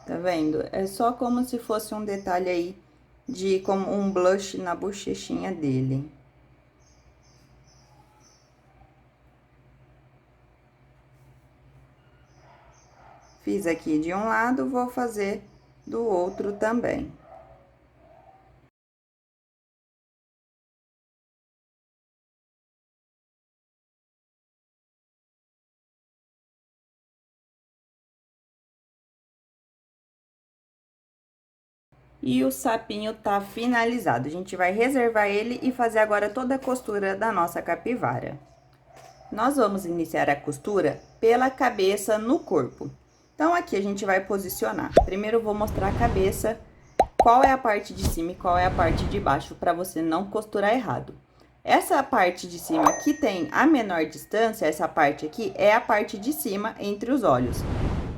Tá vendo? É só como se fosse um detalhe aí de como um blush na bochechinha dele. Fiz aqui de um lado, vou fazer do outro também. E o sapinho tá finalizado. A gente vai reservar ele e fazer agora toda a costura da nossa capivara. Nós vamos iniciar a costura pela cabeça no corpo. Então, aqui a gente vai posicionar. Primeiro, eu vou mostrar a cabeça, qual é a parte de cima e qual é a parte de baixo, para você não costurar errado. Essa parte de cima que tem a menor distância, essa parte aqui, é a parte de cima entre os olhos.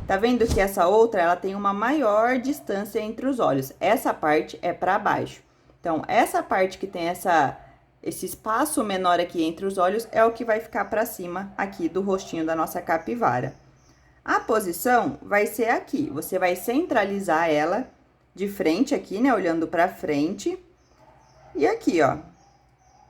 Tá vendo que essa outra, ela tem uma maior distância entre os olhos. Essa parte é para baixo. Então, essa parte que tem esse espaço menor aqui entre os olhos é o que vai ficar para cima aqui do rostinho da nossa capivara. A posição vai ser aqui. Você vai centralizar ela de frente aqui, né? Olhando para frente. E aqui, ó.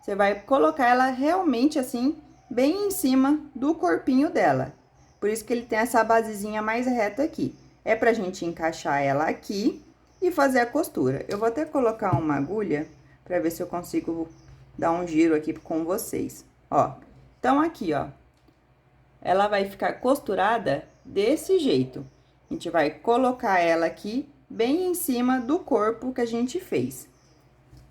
Você vai colocar ela realmente assim, bem em cima do corpinho dela. Por isso que ele tem essa basezinha mais reta aqui. É pra gente encaixar ela aqui e fazer a costura. Eu vou até colocar uma agulha pra ver se eu consigo dar um giro aqui com vocês. Ó, então aqui, ó, ela vai ficar costurada desse jeito. A gente vai colocar ela aqui bem em cima do corpo que a gente fez.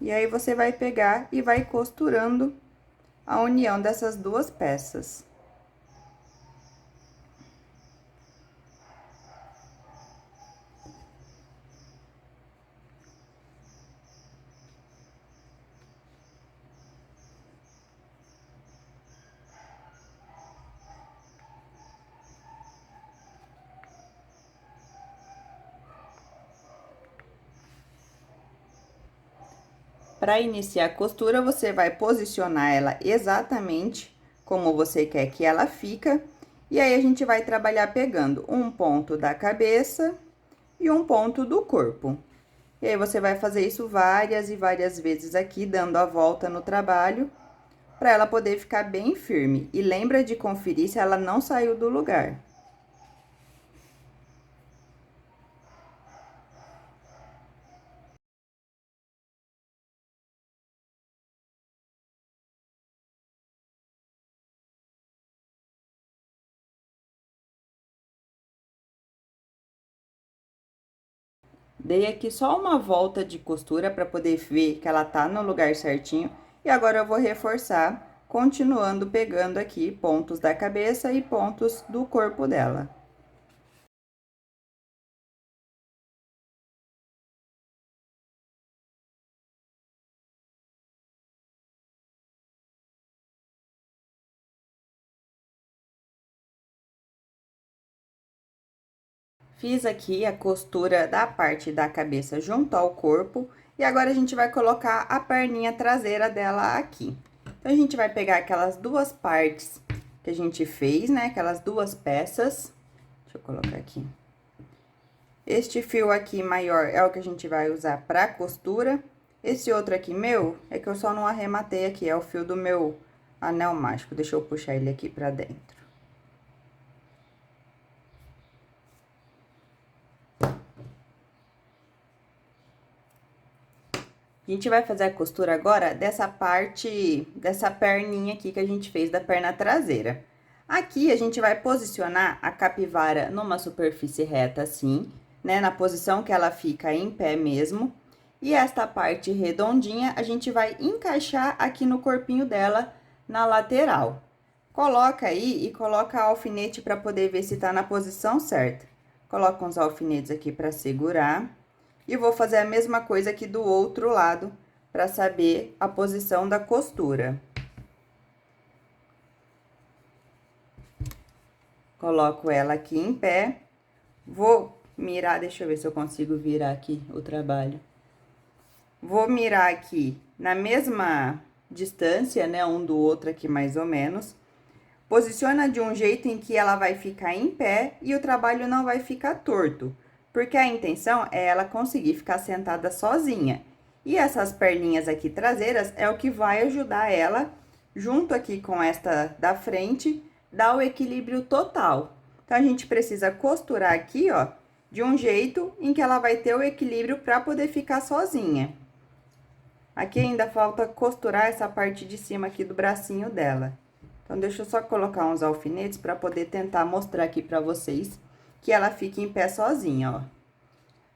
E aí, você vai pegar e vai costurando a união dessas duas peças. Para iniciar a costura, você vai posicionar ela exatamente como você quer que ela fica. E aí, a gente vai trabalhar pegando um ponto da cabeça e um ponto do corpo. E aí, você vai fazer isso várias e várias vezes aqui, dando a volta no trabalho, para ela poder ficar bem firme. E lembra de conferir se ela não saiu do lugar. Dei aqui só uma volta de costura para poder ver que ela tá no lugar certinho. E agora, eu vou reforçar, continuando pegando aqui pontos da cabeça e pontos do corpo dela. Fiz aqui a costura da parte da cabeça junto ao corpo. E agora, a gente vai colocar a perninha traseira dela aqui. Então, a gente vai pegar aquelas duas partes que a gente fez, né? Aquelas duas peças. Deixa eu colocar aqui. Este fio aqui maior é o que a gente vai usar pra costura. Esse outro aqui meu, é que eu só não arrematei aqui, é o fio do meu anel mágico. Deixa eu puxar ele aqui pra dentro. A gente vai fazer a costura agora dessa parte, dessa perninha aqui que a gente fez da perna traseira. Aqui, a gente vai posicionar a capivara numa superfície reta assim, né? Na posição que ela fica em pé mesmo. E esta parte redondinha, a gente vai encaixar aqui no corpinho dela, na lateral. Coloca aí e coloca alfinete para poder ver se tá na posição certa. Coloca uns alfinetes aqui para segurar. E vou fazer a mesma coisa aqui do outro lado, para saber a posição da costura. Coloco ela aqui em pé. Vou mirar, deixa eu ver se eu consigo virar aqui o trabalho. Vou mirar aqui na mesma distância, né, um do outro aqui mais ou menos. Posiciona de um jeito em que ela vai ficar em pé e o trabalho não vai ficar torto, porque a intenção é ela conseguir ficar sentada sozinha. E essas perninhas aqui traseiras é o que vai ajudar ela, junto aqui com esta da frente, dar o equilíbrio total. Então, a gente precisa costurar aqui, ó, de um jeito em que ela vai ter o equilíbrio para poder ficar sozinha. Aqui ainda falta costurar essa parte de cima aqui do bracinho dela. Então, deixa eu só colocar uns alfinetes para poder tentar mostrar aqui para vocês que ela fique em pé sozinha, ó.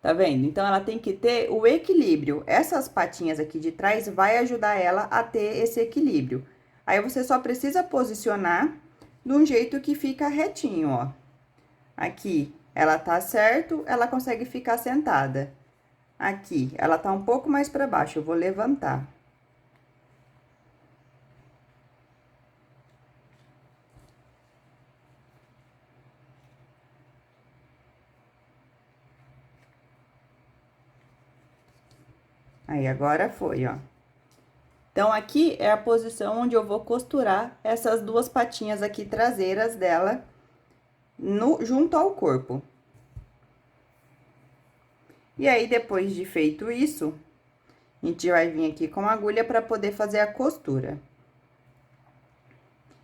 Tá vendo? Então, ela tem que ter o equilíbrio. Essas patinhas aqui de trás vai ajudar ela a ter esse equilíbrio. Aí, você só precisa posicionar de um jeito que fica retinho, ó. Aqui, ela tá certo, ela consegue ficar sentada. Aqui, ela tá um pouco mais para baixo, eu vou levantar. Aí, agora foi, ó. Então, aqui é a posição onde eu vou costurar essas duas patinhas aqui traseiras dela junto ao corpo. E aí, depois de feito isso, a gente vai vir aqui com a agulha para poder fazer a costura.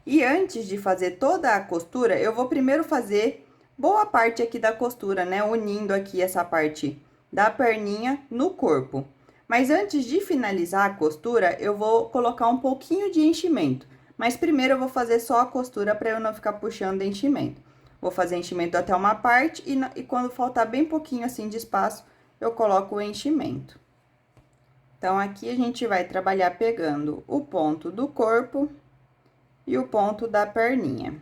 E antes de fazer toda a costura, eu vou primeiro fazer boa parte aqui da costura, né? Unindo aqui essa parte da perninha no corpo. Mas antes de finalizar a costura, eu vou colocar um pouquinho de enchimento. Mas primeiro eu vou fazer só a costura para eu não ficar puxando enchimento. Vou fazer enchimento até uma parte e quando faltar bem pouquinho assim de espaço, eu coloco o enchimento. Então, aqui a gente vai trabalhar pegando o ponto do corpo e o ponto da perninha.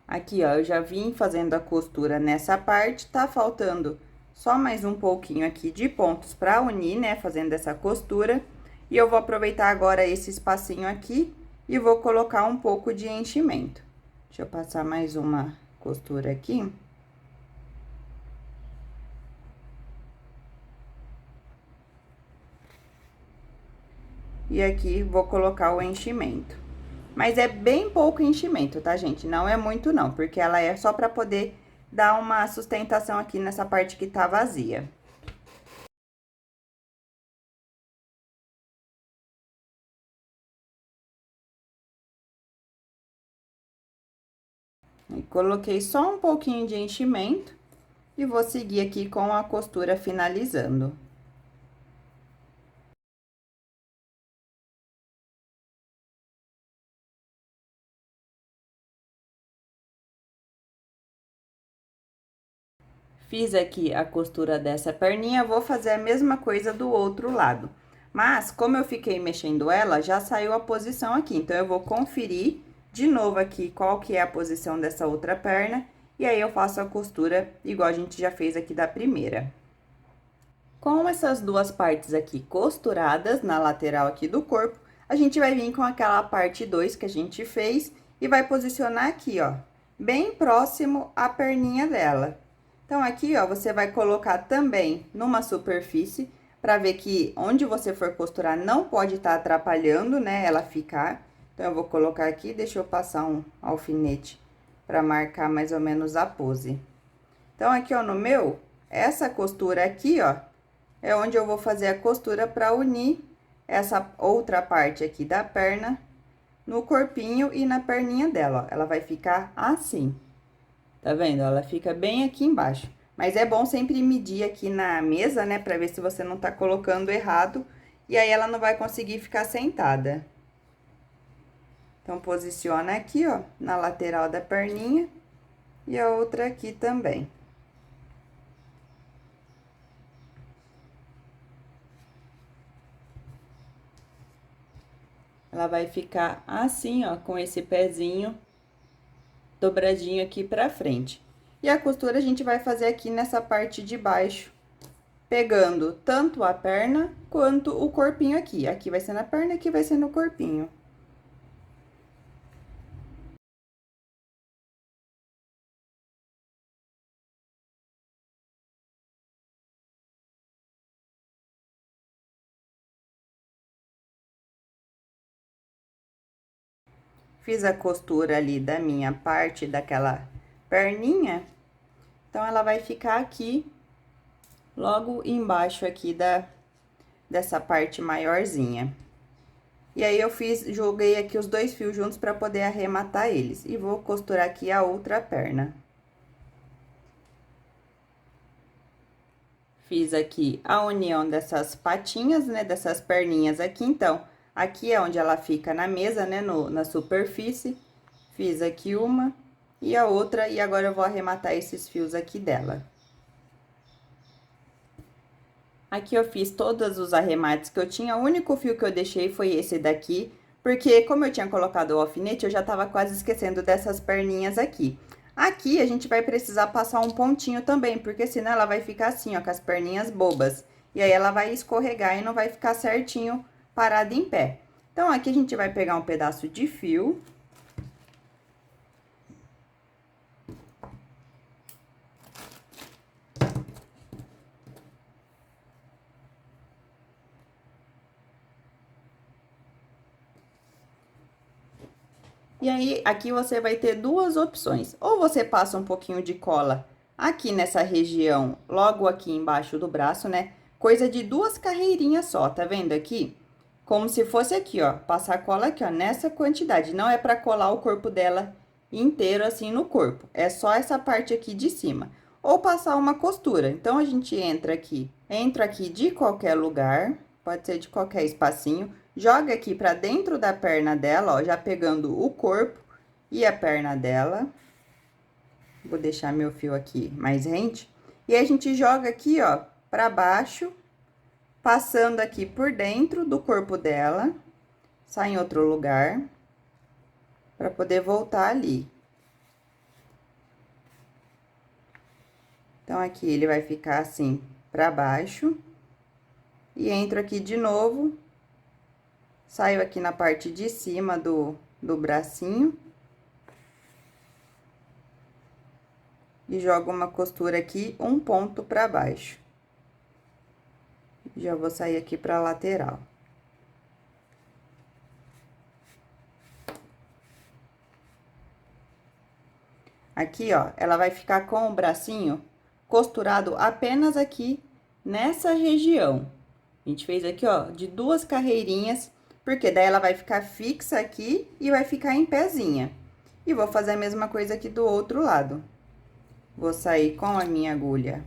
Aqui, ó, eu já vim fazendo a costura nessa parte, tá faltando só mais um pouquinho aqui de pontos pra unir, né, fazendo essa costura. E eu vou aproveitar agora esse espacinho aqui e vou colocar um pouco de enchimento. Deixa eu passar mais uma costura aqui. E aqui vou colocar o enchimento. Mas é bem pouco enchimento, tá, gente? Não é muito não, porque ela é só pra poder dar uma sustentação aqui nessa parte que tá vazia. E coloquei só um pouquinho de enchimento e vou seguir aqui com a costura finalizando. Fiz aqui a costura dessa perninha, vou fazer a mesma coisa do outro lado. Mas, como eu fiquei mexendo ela, já saiu a posição aqui. Então, eu vou conferir de novo aqui qual que é a posição dessa outra perna. E aí, eu faço a costura igual a gente já fez aqui da primeira. Com essas duas partes aqui costuradas na lateral aqui do corpo, a gente vai vir com aquela parte 2 que a gente fez e vai posicionar aqui, ó, bem próximo à perninha dela. Então, aqui, ó, você vai colocar também numa superfície, Pra ver que onde você for costurar não pode estar atrapalhando, né, ela ficar. Então, eu vou colocar aqui, deixa eu passar um alfinete pra marcar mais ou menos a pose. Então, aqui, ó, no meu, essa costura aqui, ó, é onde eu vou fazer a costura pra unir essa outra parte aqui da perna no corpinho e na perninha dela, ó. Ela vai ficar assim. Tá vendo? Ela fica bem aqui embaixo. Mas é bom sempre medir aqui na mesa, né, pra ver se você não tá colocando errado. E aí, ela não vai conseguir ficar sentada. Então, posiciona aqui, ó, na lateral da perninha. E a outra aqui também. Ela vai ficar assim, ó, com esse pezinho dobradinho aqui pra frente. E a costura a gente vai fazer aqui nessa parte de baixo, pegando tanto a perna quanto o corpinho aqui. Aqui vai ser na perna, aqui vai ser no corpinho. Fiz a costura ali da minha parte daquela perninha, então ela vai ficar aqui, logo embaixo aqui dessa parte maiorzinha. E aí, eu joguei aqui os dois fios juntos pra poder arrematar eles. E vou costurar aqui a outra perna. Fiz aqui a união dessas patinhas, né, dessas perninhas aqui, então, aqui é onde ela fica na mesa, né, na superfície. Fiz aqui uma e a outra, e agora eu vou arrematar esses fios aqui dela. Aqui eu fiz todos os arremates que eu tinha, o único fio que eu deixei foi esse daqui, porque como eu tinha colocado o alfinete, eu já tava quase esquecendo dessas perninhas aqui. Aqui a gente vai precisar passar um pontinho também, porque senão ela vai ficar assim, ó, com as perninhas bobas. E aí ela vai escorregar e não vai ficar certinho parada em pé. Então, aqui a gente vai pegar um pedaço de fio. E aí, aqui você vai ter duas opções. Ou você passa um pouquinho de cola aqui nessa região, logo aqui embaixo do braço, né? Coisa de duas carreirinhas só, tá vendo aqui? Como se fosse aqui, ó, passar cola aqui, ó, nessa quantidade. Não é pra colar o corpo dela inteiro assim no corpo. É só essa parte aqui de cima. Ou passar uma costura. Então, a gente entra aqui de qualquer lugar, pode ser de qualquer espacinho. Joga aqui pra dentro da perna dela, ó, já pegando o corpo e a perna dela. Vou deixar meu fio aqui mais rente. E a gente joga aqui, ó, pra baixo, passando aqui por dentro do corpo dela. Sai em outro lugar, pra poder voltar ali. Então, aqui ele vai ficar assim, pra baixo. E entro aqui de novo. Saio aqui na parte de cima do bracinho. E jogo uma costura aqui, um ponto pra baixo. Já vou sair aqui pra lateral. Aqui, ó, ela vai ficar com o bracinho costurado apenas aqui nessa região. A gente fez aqui, ó, de duas carreirinhas, porque daí ela vai ficar fixa aqui e vai ficar em pezinha. E vou fazer a mesma coisa aqui do outro lado. Vou sair com a minha agulha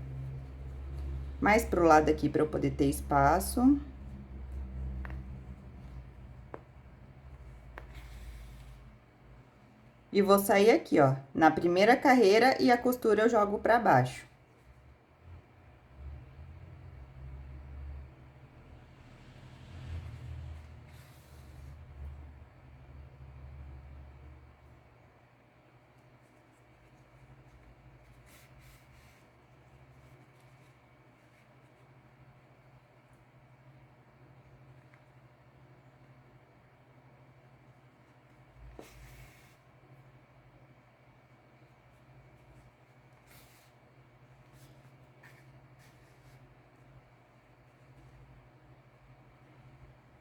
mais pro lado aqui pra eu poder ter espaço. E vou sair aqui, ó, na primeira carreira e a costura eu jogo pra baixo.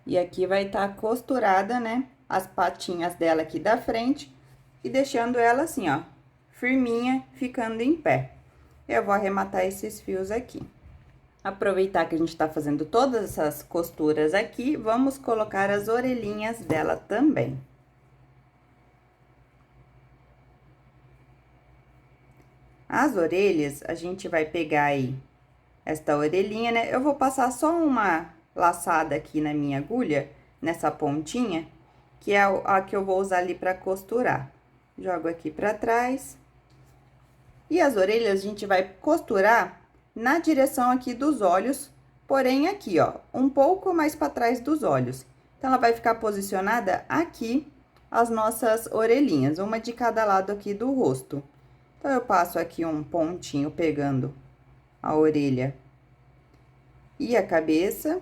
E aqui vai estar costurada, né, as patinhas dela aqui da frente e deixando ela assim, ó, firminha, ficando em pé. Eu vou arrematar esses fios aqui. Aproveitar que a gente tá fazendo todas essas costuras aqui, vamos colocar as orelhinhas dela também. As orelhas, a gente vai pegar aí esta orelhinha, né? Eu vou passar só uma laçada aqui na minha agulha, nessa pontinha, que é a que eu vou usar ali pra costurar. Jogo aqui pra trás. E as orelhas a gente vai costurar na direção aqui dos olhos, porém aqui, ó, um pouco mais pra trás dos olhos. Então, ela vai ficar posicionada aqui, as nossas orelhinhas, uma de cada lado aqui do rosto. Então, eu passo aqui um pontinho pegando a orelha e a cabeça,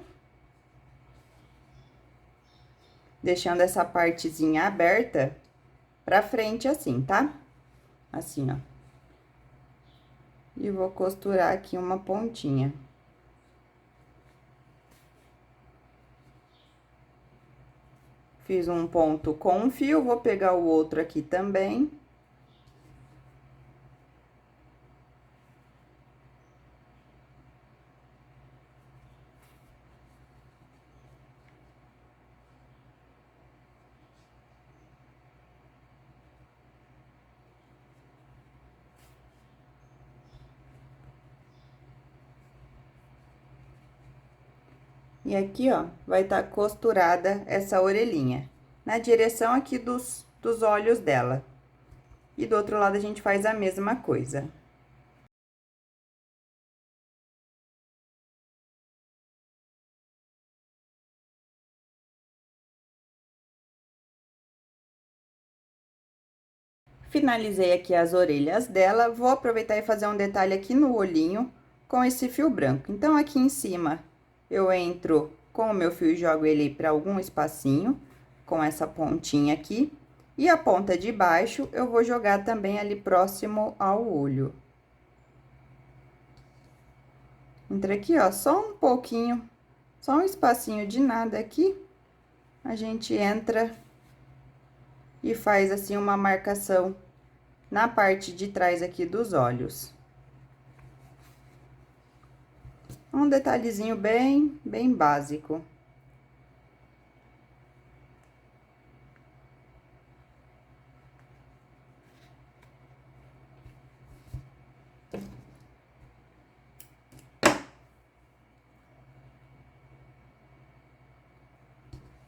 deixando essa partezinha aberta pra frente assim, tá? Assim, ó. E vou costurar aqui uma pontinha. Fiz um ponto com um fio, vou pegar o outro aqui também. E aqui, ó, vai estar costurada essa orelhinha, na direção aqui dos olhos dela. E do outro lado, a gente faz a mesma coisa. Finalizei aqui as orelhas dela, vou aproveitar e fazer um detalhe aqui no olhinho com esse fio branco. Então, aqui em cima, eu entro com o meu fio e jogo ele para algum espacinho, com essa pontinha aqui. E a ponta de baixo, eu vou jogar também ali próximo ao olho. Entra aqui, ó, só um pouquinho, só um espacinho de nada aqui. A gente entra e faz assim uma marcação na parte de trás aqui dos olhos. Um detalhezinho bem básico.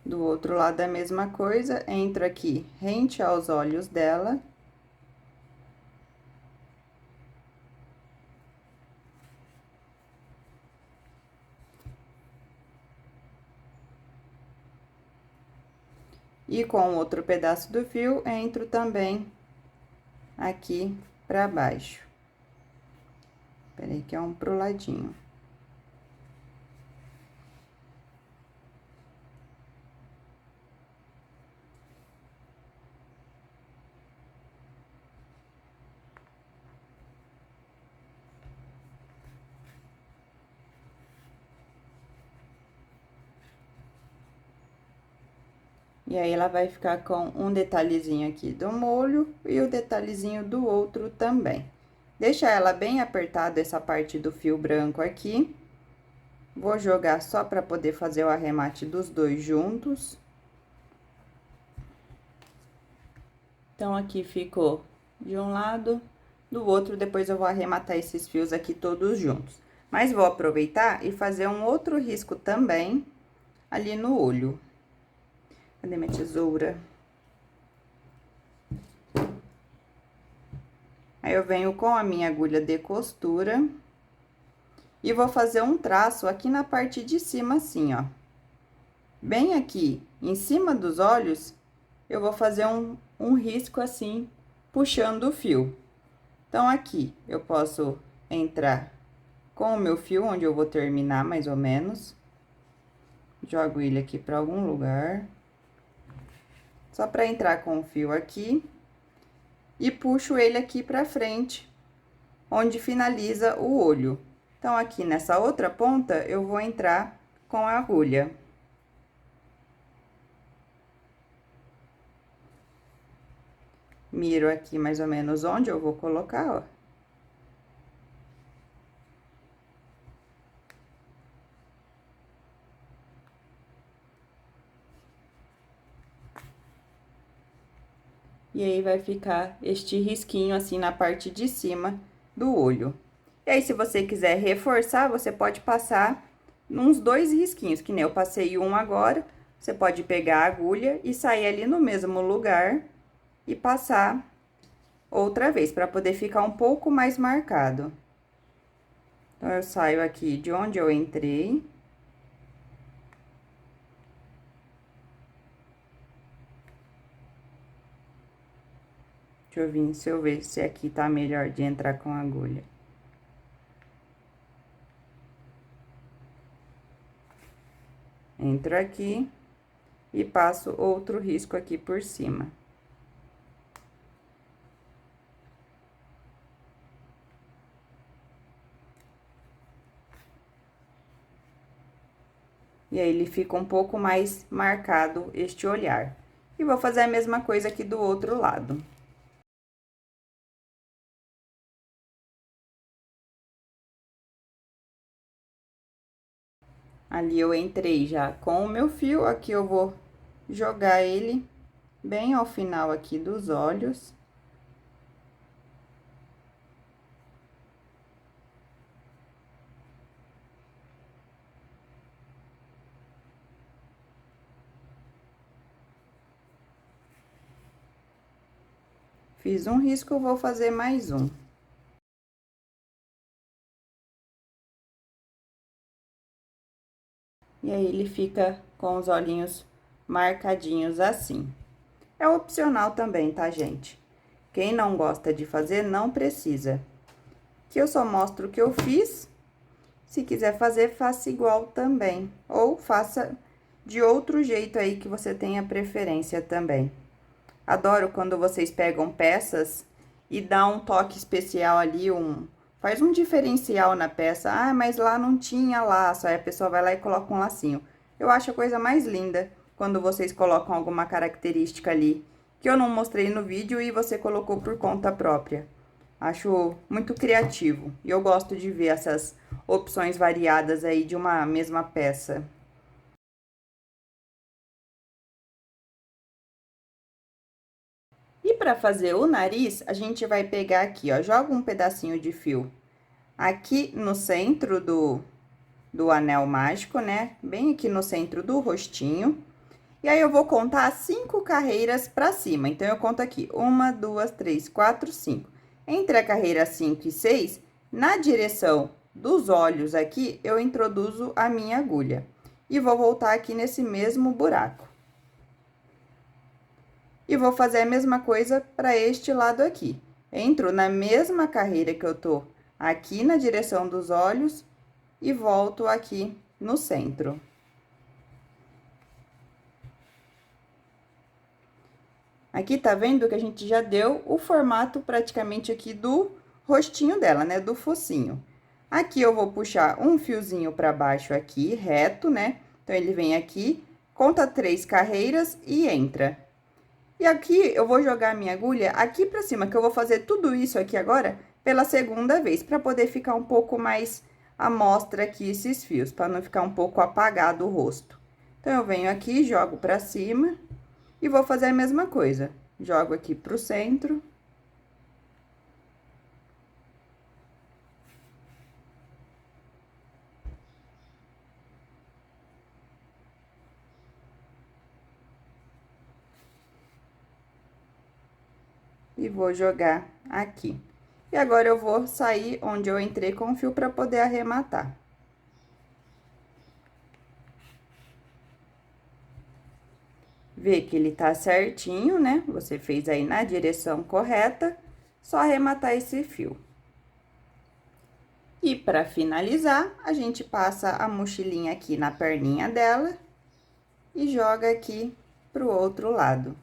Do outro lado, a mesma coisa, entro aqui rente aos olhos dela. E com outro pedaço do fio, entro também aqui pra baixo. Peraí, que é um pro ladinho. E aí, ela vai ficar com um detalhezinho aqui do molho e o detalhezinho do outro também. Deixa ela bem apertada, essa parte do fio branco aqui. Vou jogar só pra poder fazer o arremate dos dois juntos. Então, aqui ficou de um lado, do outro, depois eu vou arrematar esses fios aqui todos juntos. Mas vou aproveitar e fazer um outro risco também ali no olho. Cadê minha tesoura? Aí, eu venho com a minha agulha de costura e vou fazer um traço aqui na parte de cima, assim, ó. Bem aqui, em cima dos olhos, eu vou fazer um risco assim, puxando o fio. Então, aqui, eu posso entrar com o meu fio, onde eu vou terminar, mais ou menos. Jogo ele aqui pra algum lugar. Só pra entrar com o fio aqui. E puxo ele aqui pra frente, onde finaliza o olho. Então, aqui nessa outra ponta, eu vou entrar com a agulha. miro aqui mais ou menos onde eu vou colocar, ó. E aí, vai ficar este risquinho assim na parte de cima do olho. E aí, se você quiser reforçar, você pode passar uns 2 risquinhos, que nem eu passei um agora. Você pode pegar a agulha e sair ali no mesmo lugar e passar outra vez, para poder ficar um pouco mais marcado. Então, eu saio aqui de onde eu entrei. Deixa eu vir, se eu ver se aqui tá melhor de entrar com a agulha. Entro aqui e passo outro risco aqui por cima. E aí, ele fica um pouco mais marcado este olhar. E vou fazer a mesma coisa aqui do outro lado. Ali eu entrei já com o meu fio, aqui eu vou jogar ele bem ao final aqui dos olhos. Fiz um risco, eu vou fazer mais um. E aí, ele fica com os olhinhos marcadinhos assim. É opcional também, tá, gente? Quem não gosta de fazer, não precisa. Que eu só mostro o que eu fiz. Se quiser fazer, faça igual também. Ou faça de outro jeito aí que você tenha preferência também. Adoro quando vocês pegam peças e dá um toque especial ali, faz um diferencial na peça. Ah, mas lá não tinha laço, aí a pessoa vai lá e coloca um lacinho. Eu acho a coisa mais linda quando vocês colocam alguma característica ali que eu não mostrei no vídeo e você colocou por conta própria. Acho muito criativo e eu gosto de ver essas opções variadas aí de uma mesma peça. E para fazer o nariz, a gente vai pegar aqui, ó, joga um pedacinho de fio aqui no centro do anel mágico, né? Bem aqui no centro do rostinho. E aí, eu vou contar 5 carreiras pra cima. Então, eu conto aqui, 1, 2, 3, 4, 5. Entre a carreira 5 e 6, na direção dos olhos aqui, eu introduzo a minha agulha. E vou voltar aqui nesse mesmo buraco. E vou fazer a mesma coisa para este lado aqui. Entro na mesma carreira que eu tô aqui na direção dos olhos e volto aqui no centro. Aqui, tá vendo que a gente já deu o formato praticamente aqui do rostinho dela, né? Do focinho. Aqui, eu vou puxar um fiozinho para baixo aqui, reto, né? Então, ele vem aqui, conta 3 carreiras e entra. E aqui, eu vou jogar a minha agulha aqui pra cima, que eu vou fazer tudo isso aqui agora pela segunda vez, pra poder ficar um pouco mais à mostra aqui esses fios, pra não ficar um pouco apagado o rosto. Então, eu venho aqui, jogo pra cima e vou fazer a mesma coisa. Jogo aqui pro centro. E vou jogar aqui. E agora, eu vou sair onde eu entrei com o fio pra poder arrematar. Vê que ele tá certinho, né? Você fez aí na direção correta, só arrematar esse fio. E para finalizar, a gente passa a mochilinha aqui na perninha dela e joga aqui pro outro lado.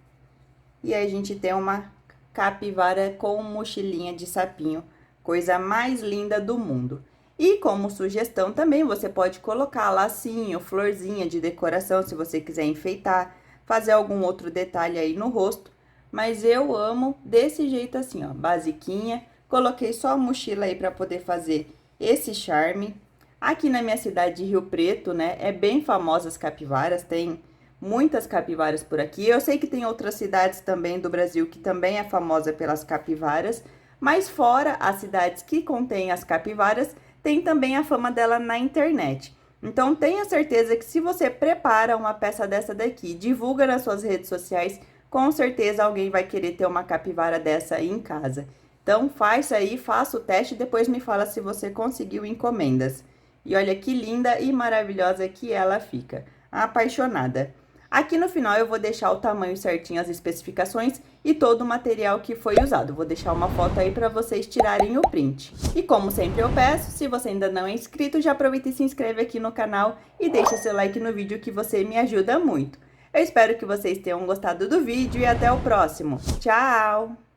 E aí, a gente tem uma capivara com mochilinha de sapinho, coisa mais linda do mundo. E como sugestão também, você pode colocar lacinho, florzinha de decoração, se você quiser enfeitar, fazer algum outro detalhe aí no rosto. mas eu amo desse jeito assim, ó, basiquinha. Coloquei só a mochila aí para poder fazer esse charme. Aqui na minha cidade de Rio Preto, né, é bem famosa as capivaras, tem muitas capivaras por aqui. Eu sei que tem outras cidades também do Brasil que também é famosa pelas capivaras, mas fora as cidades que contêm as capivaras, tem também a fama dela na internet. Então tenha certeza que se você prepara uma peça dessa daqui, divulga nas suas redes sociais, com certeza alguém vai querer ter uma capivara dessa aí em casa. Então faz aí, faça o teste e depois me fala se você conseguiu encomendas. E olha que linda e maravilhosa que ela fica. Apaixonada. Aqui no final eu vou deixar o tamanho certinho, as especificações e todo o material que foi usado. Vou deixar uma foto aí para vocês tirarem o print. E como sempre eu peço, se você ainda não é inscrito, já aproveita e se inscreve aqui no canal e deixa seu like no vídeo que você me ajuda muito. Eu espero que vocês tenham gostado do vídeo e até o próximo. Tchau!